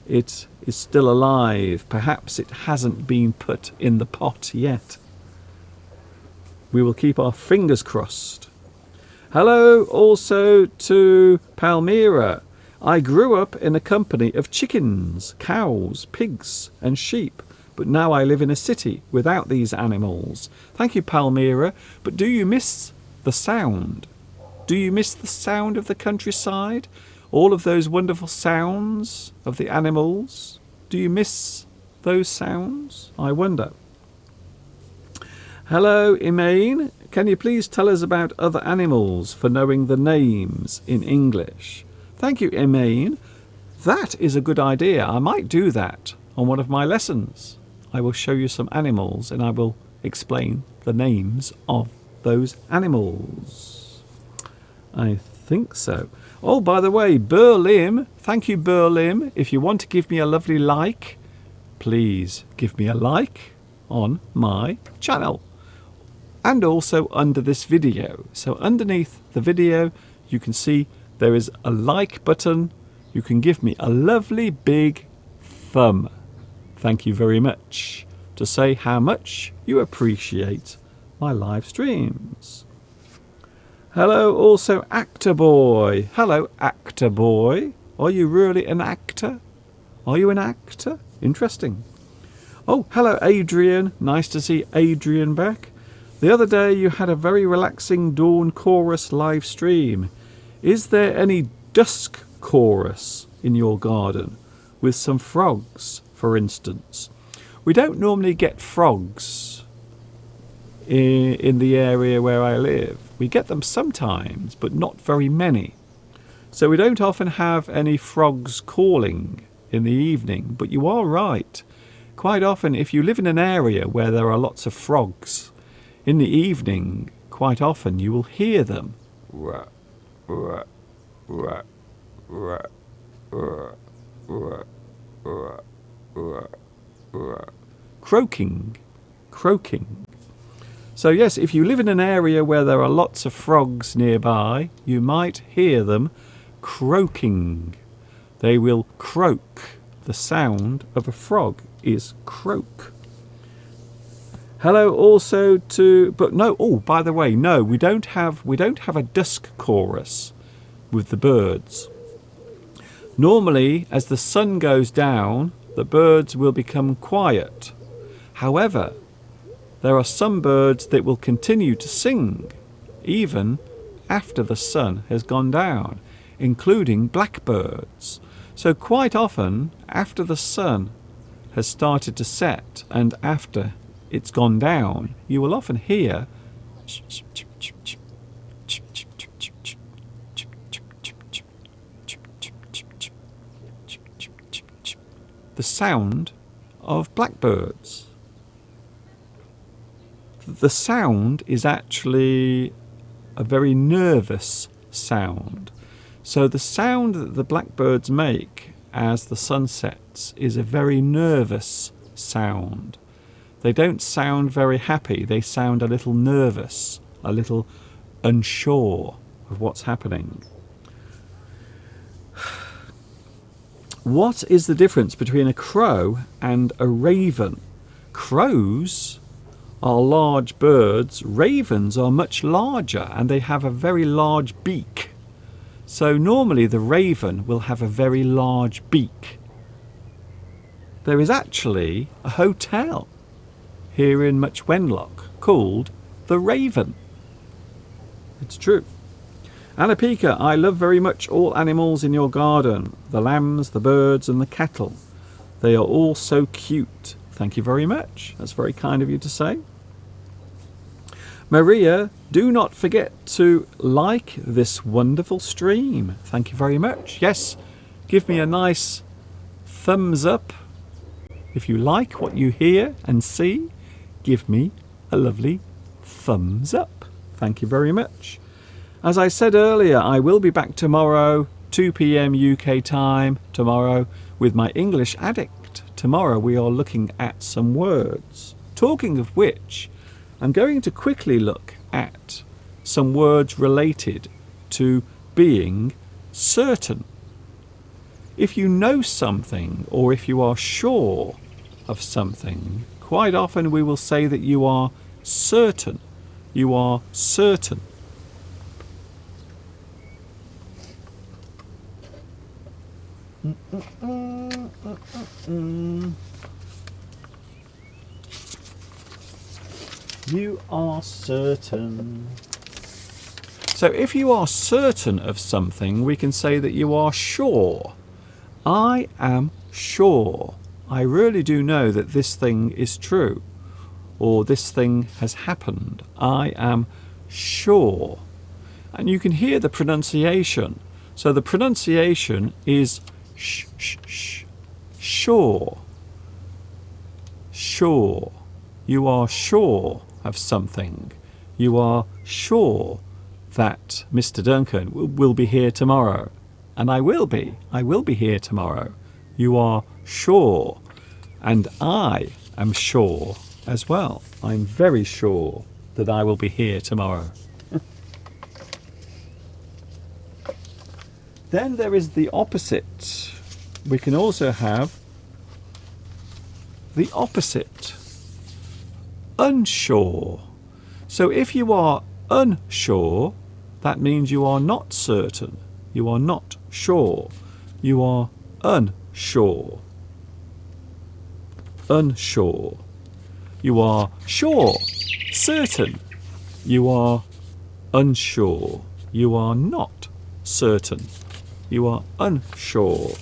it is still alive. Perhaps it hasn't been put in the pot yet. We will keep our fingers crossed. Hello also to Palmyra. I grew up in a company of chickens, cows, pigs and sheep, but now I live in a city without these animals. Thank you, Palmyra. But do you miss the sound? Do you miss the sound of the countryside? All of those wonderful sounds of the animals? Do you miss those sounds? I wonder. Hello, Emaine. Can you please tell us about other animals for knowing the names in English? Thank you, Emaine. That is a good idea. I might do that on one of my lessons. I will show you some animals and I will explain the names of those animals. I think so. Oh, by the way, Berlim. Thank you, Berlim. If you want to give me a lovely like, please give me a like on my channel. And also under this video. So underneath the video, you can see there is a like button. You can give me a lovely big thumb. Thank you very much. To say how much you appreciate my live streams. Hello also Actor Boy. Hello Actor Boy. Are you really an actor? Are you an actor? Interesting. Oh, hello Adrian. Nice to see Adrian back. The other day you had a very relaxing dawn chorus live stream. Is there any dusk chorus in your garden with some frogs, for instance? We don't normally get frogs in the area where I live. We get them sometimes, but not very many. So we don't often have any frogs calling in the evening, but you are right. Quite often, if you live in an area where there are lots of frogs, in the evening, quite often you will hear them croaking. So yes, if you live in an area where there are lots of frogs nearby, you might hear them croaking. They will croak. The sound of a frog is croak. Hello also to, but no, oh, by the way, no, we don't have a dusk chorus with the birds. Normally, as the sun goes down, the birds will become quiet. However, there are some birds that will continue to sing even after the sun has gone down, including blackbirds. So quite often, after the sun has started to set and after it's gone down, you will often hear the sound of blackbirds. The sound is actually a very nervous sound. So the sound that the blackbirds make as the sun sets is a very nervous sound. They don't sound very happy. They sound a little nervous, a little unsure of what's happening. What is the difference between a crow and a raven? Crows are large birds. Ravens are much larger and they have a very large beak. So normally the raven will have a very large beak. There is actually a hotel here in Much Wenlock called the Raven. It's true. Anapika, I love very much all animals in your garden. The lambs, the birds and the cattle. They are all so cute. Thank you very much. That's very kind of you to say. Maria, do not forget to like this wonderful stream. Thank you very much. Yes, give me a nice thumbs up. If you like what you hear and see, give me a lovely thumbs up. Thank you very much. As I said earlier, I will be back tomorrow, 2 p.m. UK time, tomorrow, with my English Addict. Tomorrow we are looking at some words. Talking of which, I'm going to quickly look at some words related to being certain. If you know something, or if you are sure of something, quite often we will say that you are certain. You are certain. You are certain. So if you are certain of something, we can say that you are sure. I am sure. I really do know that this thing is true, or this thing has happened. I am sure. And you can hear the pronunciation. So the pronunciation is sh, sh, sh. Sure. Sure. You are sure of something. You are sure that Mr. Duncan will be here tomorrow. And I will be. I will be here tomorrow. You are sure. And I am sure as well. I'm very sure that I will be here tomorrow. Then there is the opposite. We can also have the opposite. Unsure. So if you are unsure, that means you are not certain. You are not sure. You are unsure. Unsure. You are sure, certain. You are unsure. You are not certain. You are unsure.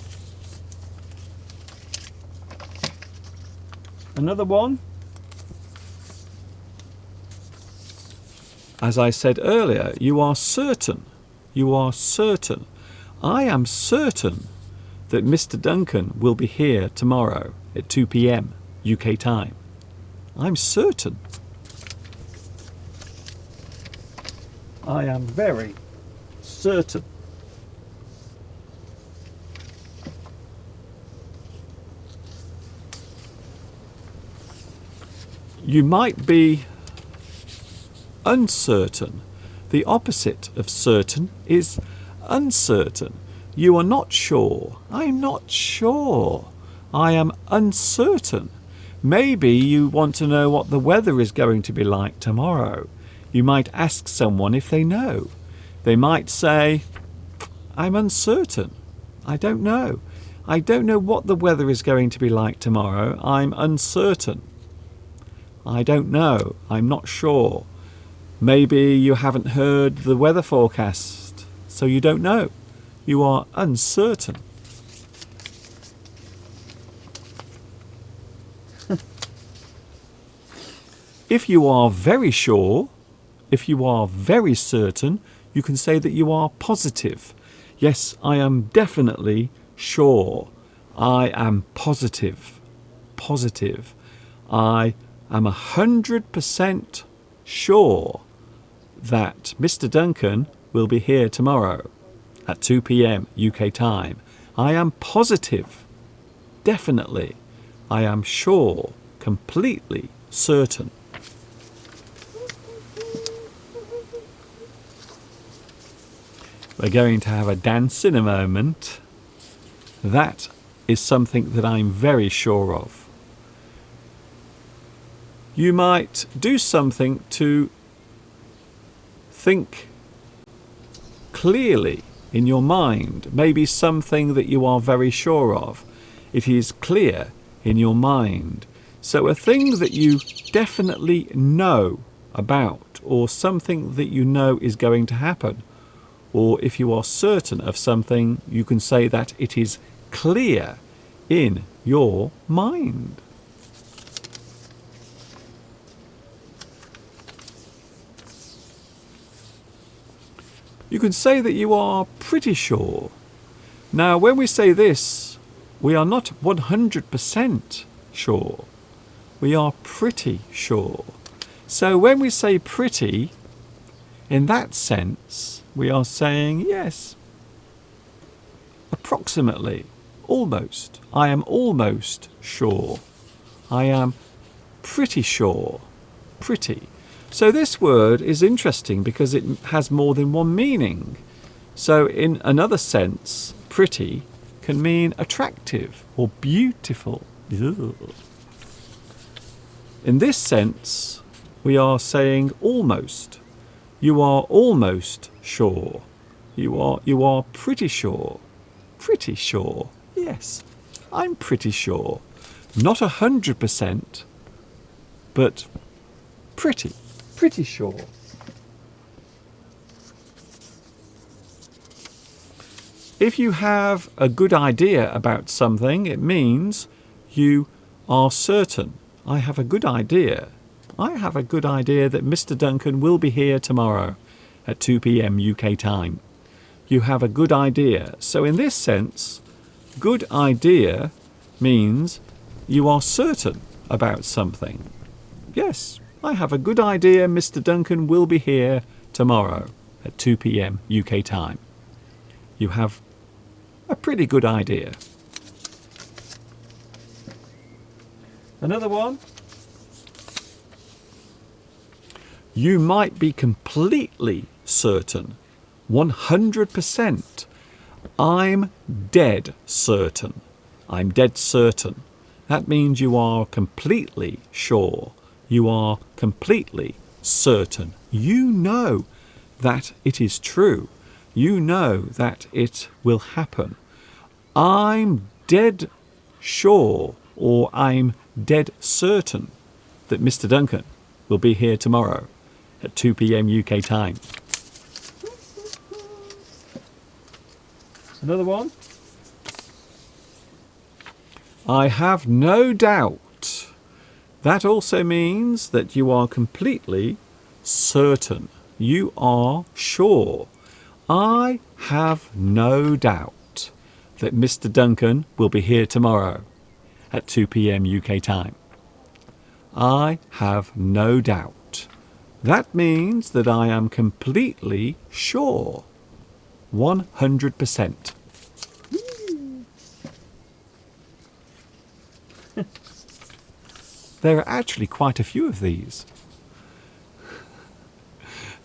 Another one. As I said earlier, you are certain. You are certain. I am certain that Mr. Duncan will be here tomorrow at 2 p.m. UK time. I'm certain. I am very certain. You might be uncertain. The opposite of certain is uncertain. You are not sure. I'm not sure. I am uncertain. Maybe you want to know what the weather is going to be like tomorrow. You might ask someone if they know. They might say, I'm uncertain. I don't know. I don't know what the weather is going to be like tomorrow. I'm uncertain. I don't know. I'm not sure. Maybe you haven't heard the weather forecast, so you don't know. You are uncertain. If you are very sure, if you are very certain, you can say that you are positive. Yes, I am definitely sure. I am positive. Positive. I am 100% sure that Mr. Duncan will be here tomorrow at 2 p.m. UK time. I am positive. Definitely. I am sure. Completely certain. We're going to have a dance in a moment. That is something that I'm very sure of. You might do something to think clearly. in your mind, maybe something that you are very sure of. It is clear in your mind. So a thing that you definitely know about, or something that you know is going to happen, or if you are certain of something, you can say that it is clear in your mind. You can say that you are pretty sure. Now, when we say this, we are not 100% sure. We are pretty sure. So when we say pretty, in that sense, we are saying yes, approximately, almost. I am almost sure. I am pretty sure. Pretty. So this word is interesting because it has more than one meaning. So in another sense, pretty can mean attractive or beautiful. Ugh. In this sense, we are saying almost. You are almost sure. You are pretty sure. Pretty sure. Yes, I'm pretty sure. Not 100%, but pretty sure. If you have a good idea about something, it means you are certain. I have a good idea. I have a good idea that Mr. Duncan will be here tomorrow at 2 p.m. UK time. You have a good idea. So in this sense, good idea means you are certain about something. Yes, I have a good idea Mr. Duncan will be here tomorrow at 2 p.m. UK time. You have a pretty good idea. Another one. You might be completely certain, 100%. I'm dead certain. I'm dead certain. That means you are completely sure. You are completely certain. You know that it is true. You know that it will happen. I'm dead sure, or I'm dead certain that Mr. Duncan will be here tomorrow at 2 p.m. UK time. Another one. I have no doubt. That also means that you are completely certain. You are sure. I have no doubt that Mr. Duncan will be here tomorrow at 2 p.m. UK time. I have no doubt. That means that I am completely sure. 100%. There are actually quite a few of these.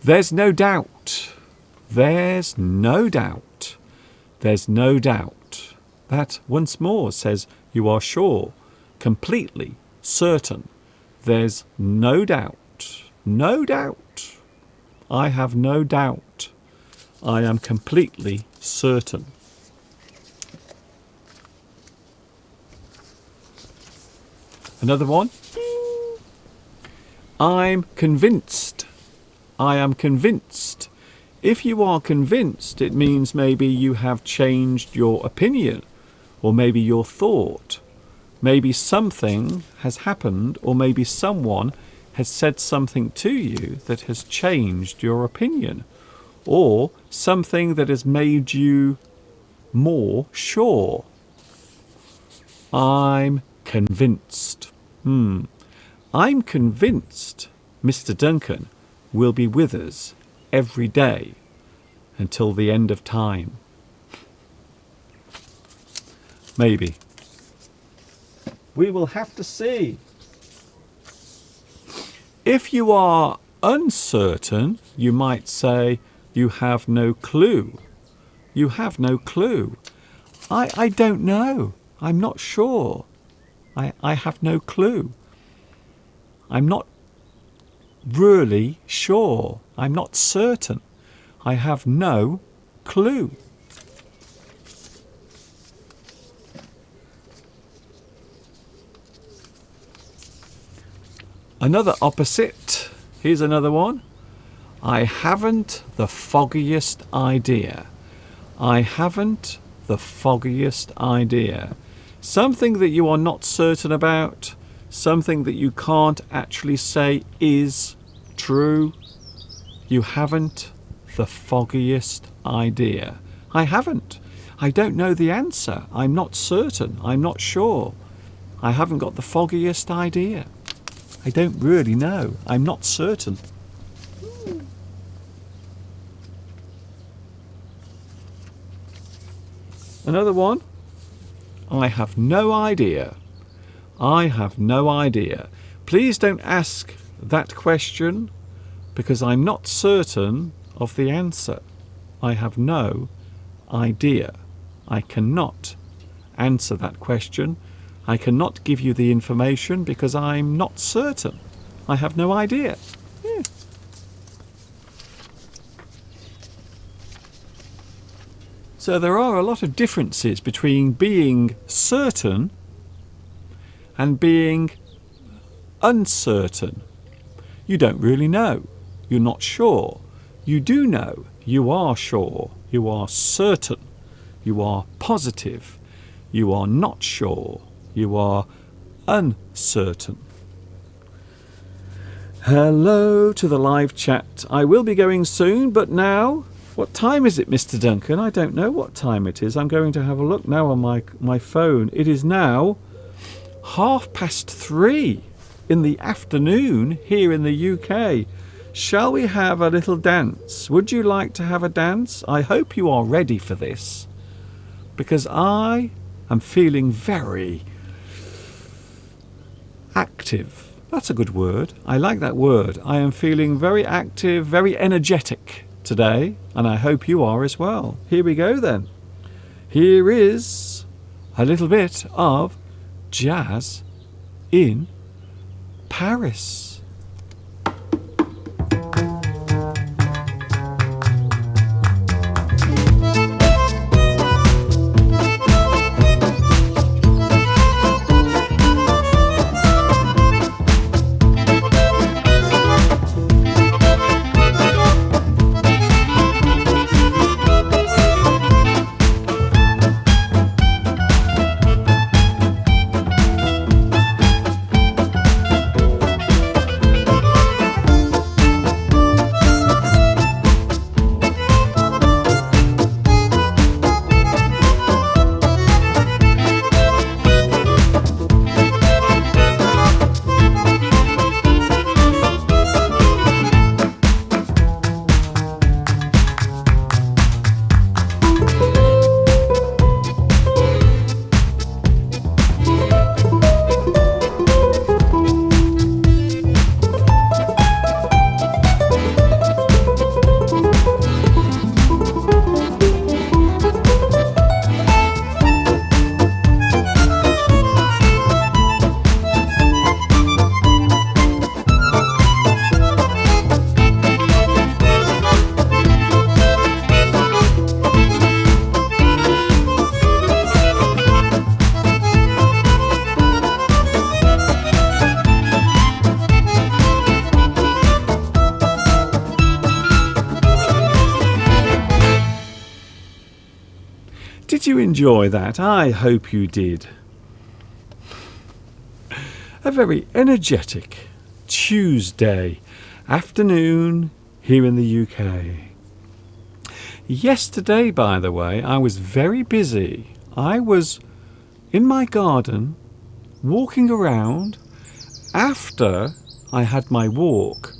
There's no doubt. There's no doubt. There's no doubt. That once more says you are sure, completely certain. There's no doubt. No doubt. I have no doubt. I am completely certain. Another one. I'm convinced. I am convinced. If you are convinced, it means maybe you have changed your opinion, or maybe your thought. Maybe something has happened, or maybe someone has said something to you that has changed your opinion, or something that has made you more sure. I'm convinced. I'm convinced Mr. Duncan will be with us every day until the end of time. Maybe. We will have to see. If you are uncertain, you might say you have no clue. You have no clue. I don't know. I'm not sure. I have no clue. I'm not really sure. I'm not certain. I have no clue. Another opposite. Here's another one. I haven't the foggiest idea. I haven't the foggiest idea. Something that you are not certain about, something that you can't actually say is true. You haven't the foggiest idea. I haven't. I don't know the answer. I'm not certain. I'm not sure. I haven't got the foggiest idea. I don't really know. I'm not certain. Another one. I have no idea. I have no idea. Please don't ask that question because I'm not certain of the answer. I have no idea. I cannot answer that question. I cannot give you the information because I'm not certain. I have no idea. Yeah. So there are a lot of differences between being certain and being uncertain. You don't really know. You're not sure. You do know. You are sure. You are certain. You are positive. You are not sure. You are uncertain. Hello to the live chat. I will be going soon, but now, what time is it, Mr. Duncan? I don't know what time it is. I'm going to have a look now on my phone. It is now 3:30 in the afternoon here in the UK. Shall we have a little dance? Would you like to have a dance? I hope you are ready for this, because I am feeling very active. That's a good word. I like that word. I am feeling very active, very energetic today, and I hope you are as well. Here we go then. Here is a little bit of jazz in Paris. Did you enjoy that? I hope you did. A very energetic Tuesday afternoon here in the UK. Yesterday, by the way, I was very busy. I was in my garden walking around after I had my walk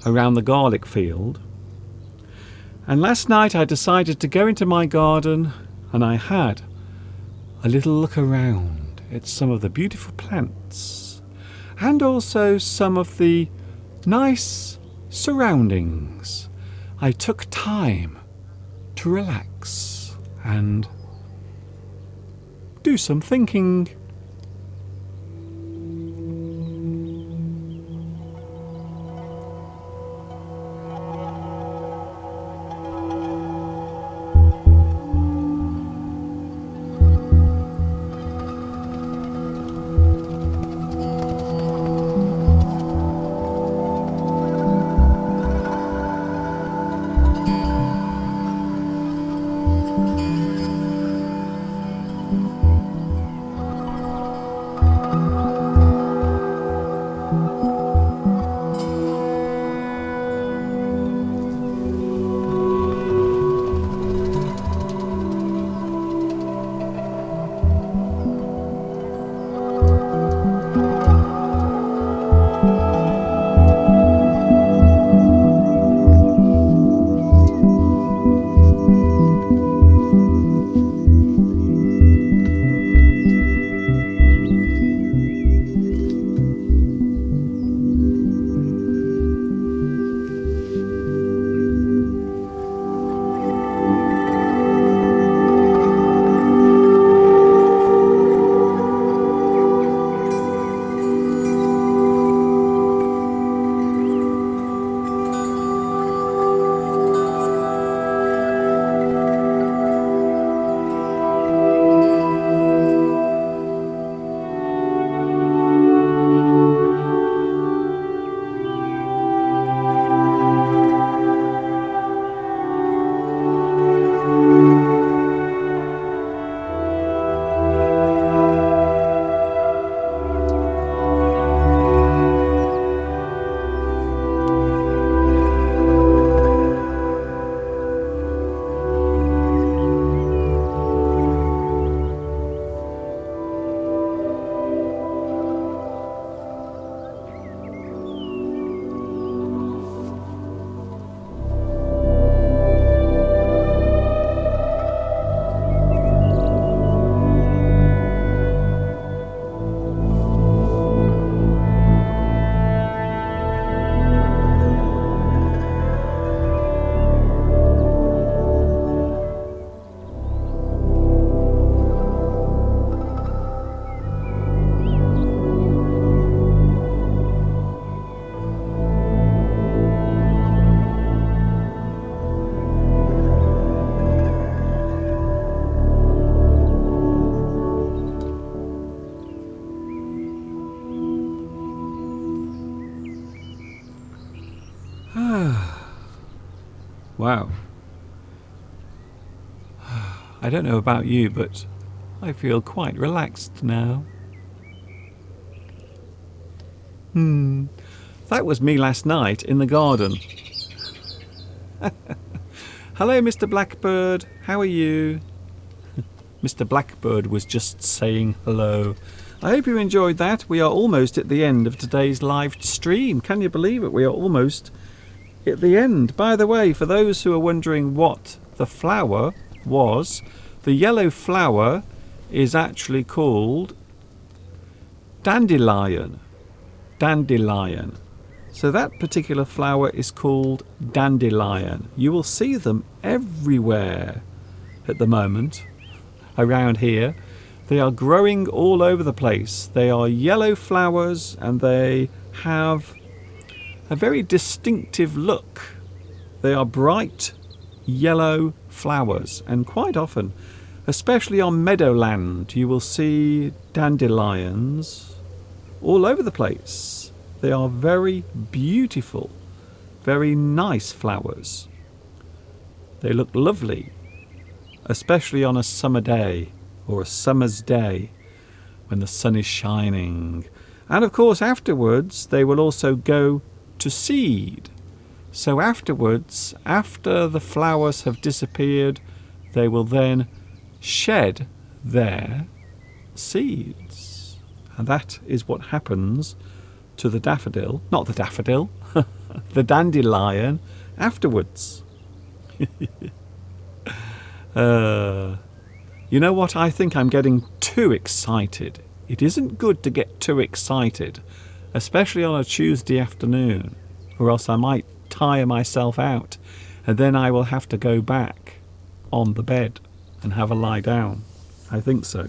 around the garlic field. And last night I decided to go into my garden and I had a little look around at some of the beautiful plants and also some of the nice surroundings. I took time to relax and do some thinking. Wow. I don't know about you, but I feel quite relaxed now. That was me last night in the garden. Hello, Mr. Blackbird. How are you? Mr. Blackbird was just saying hello. I hope you enjoyed that. We are almost at the end of today's live stream. Can you believe it? We are almost at the end. By the way, for those who are wondering what the flower was, the yellow flower is actually called dandelion. Dandelion. So that particular flower is called dandelion. You will see them everywhere at the moment around here. They are growing all over the place. They are yellow flowers and they have a very distinctive look. They are bright yellow flowers, and quite often, especially on meadowland, you will see dandelions all over the place. They are very beautiful, very nice flowers. They look lovely, especially on a summer day or a summer's day when the sun is shining. And of course afterwards they will also go to seed. So afterwards, after the flowers have disappeared, they will then shed their seeds. And that is what happens to the daffodil, not the daffodil, the dandelion afterwards. You know what? I think I'm getting too excited. It isn't good to get too excited, especially on a Tuesday afternoon, or else I might tire myself out, and then I will have to go back on the bed and have a lie down. I think so.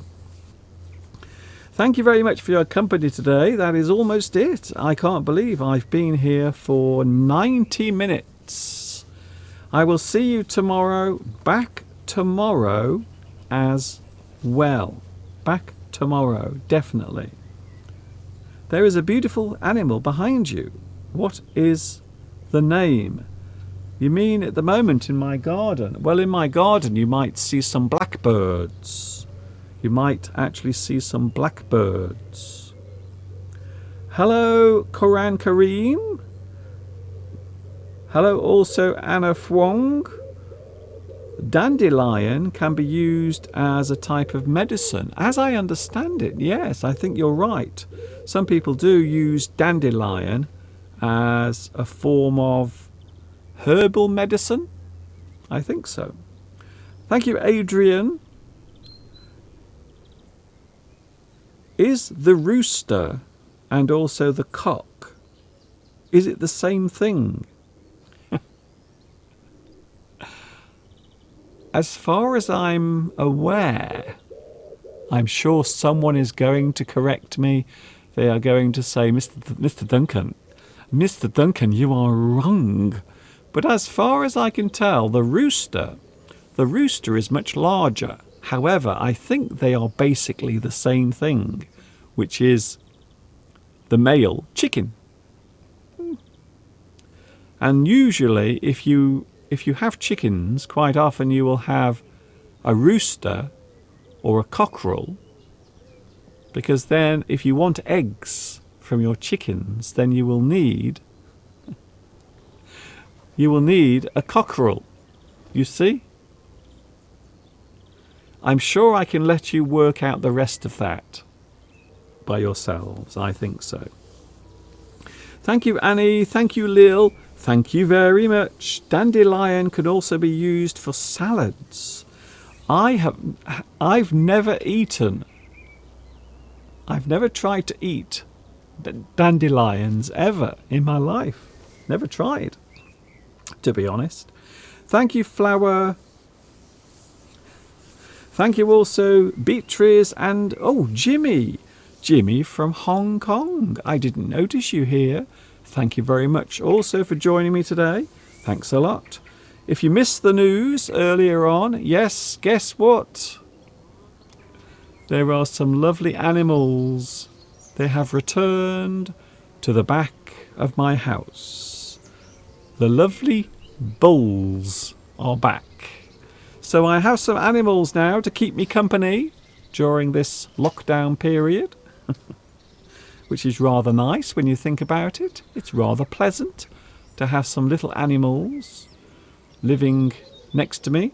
Thank you very much for your company today. That is almost it. I can't believe I've been here for 90 minutes. I will see you tomorrow, back tomorrow as well. Back tomorrow, definitely. There is a beautiful animal behind you. What is the name? You mean at the moment in my garden? Well, in my garden you might see some blackbirds. You might actually see some blackbirds. Hello, Koran Kareem. Hello also, Anna Fwong. Dandelion can be used as a type of medicine. As I understand it, yes, I think you're right. Some people do use dandelion as a form of herbal medicine. I think so. Thank you, Adrian. Is the rooster and also the cock, is it the same thing? As far as I'm aware, I'm sure someone is going to correct me. They are going to say, Mr. Duncan, you are wrong. But as far as I can tell, the rooster is much larger. However, I think they are basically the same thing, which is the male chicken. And usually, if you have chickens, quite often you will have a rooster or a cockerel, because then if you want eggs from your chickens, then you will need a cockerel. You see? I'm sure I can let you work out the rest of that by yourselves. I think so. Thank you, Annie. Thank you, Lil. Thank you very much. Dandelion could also be used for salads. I've never tried to eat dandelions ever in my life. Never tried, to be honest. Thank you, Flower. Thank you also, Beatrice and, Jimmy. Jimmy from Hong Kong. I didn't notice you here. Thank you very much also for joining me today. Thanks a lot. If you missed the news earlier on, yes, guess what? There are some lovely animals. They have returned to the back of my house. The lovely bulls are back. So I have some animals now to keep me company during this lockdown period, which is rather nice when you think about it. It's rather pleasant to have some little animals living next to me.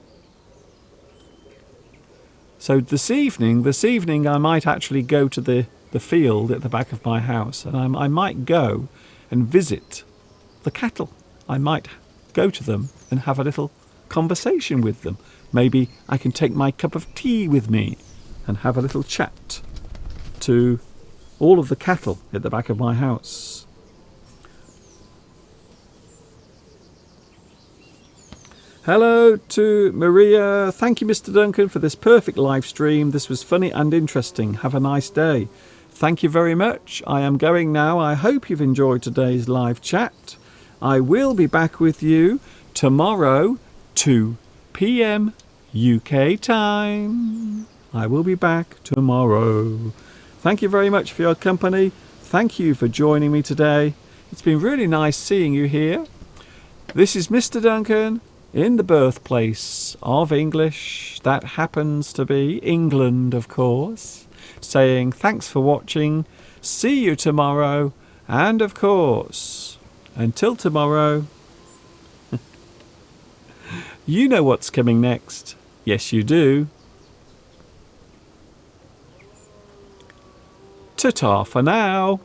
So this evening I might actually go to the field at the back of my house, and I might go and visit the cattle. I might go to them and have a little conversation with them. Maybe I can take my cup of tea with me and have a little chat to all of the cattle at the back of my house. Hello to Maria. Thank you, Mr. Duncan, for this perfect live stream. This was funny and interesting. Have a nice day. Thank you very much. I am going now. I hope you've enjoyed today's live chat. I will be back with you tomorrow, 2 p.m. UK time. I will be back tomorrow. Thank you very much for your company. Thank you for joining me today. It's been really nice seeing you here. This is Mr. Duncan in the birthplace of English. That happens to be England, of course. Saying thanks for watching. See you tomorrow. And of course, until tomorrow, you know what's coming next. Yes, you do. Ta-ta for now.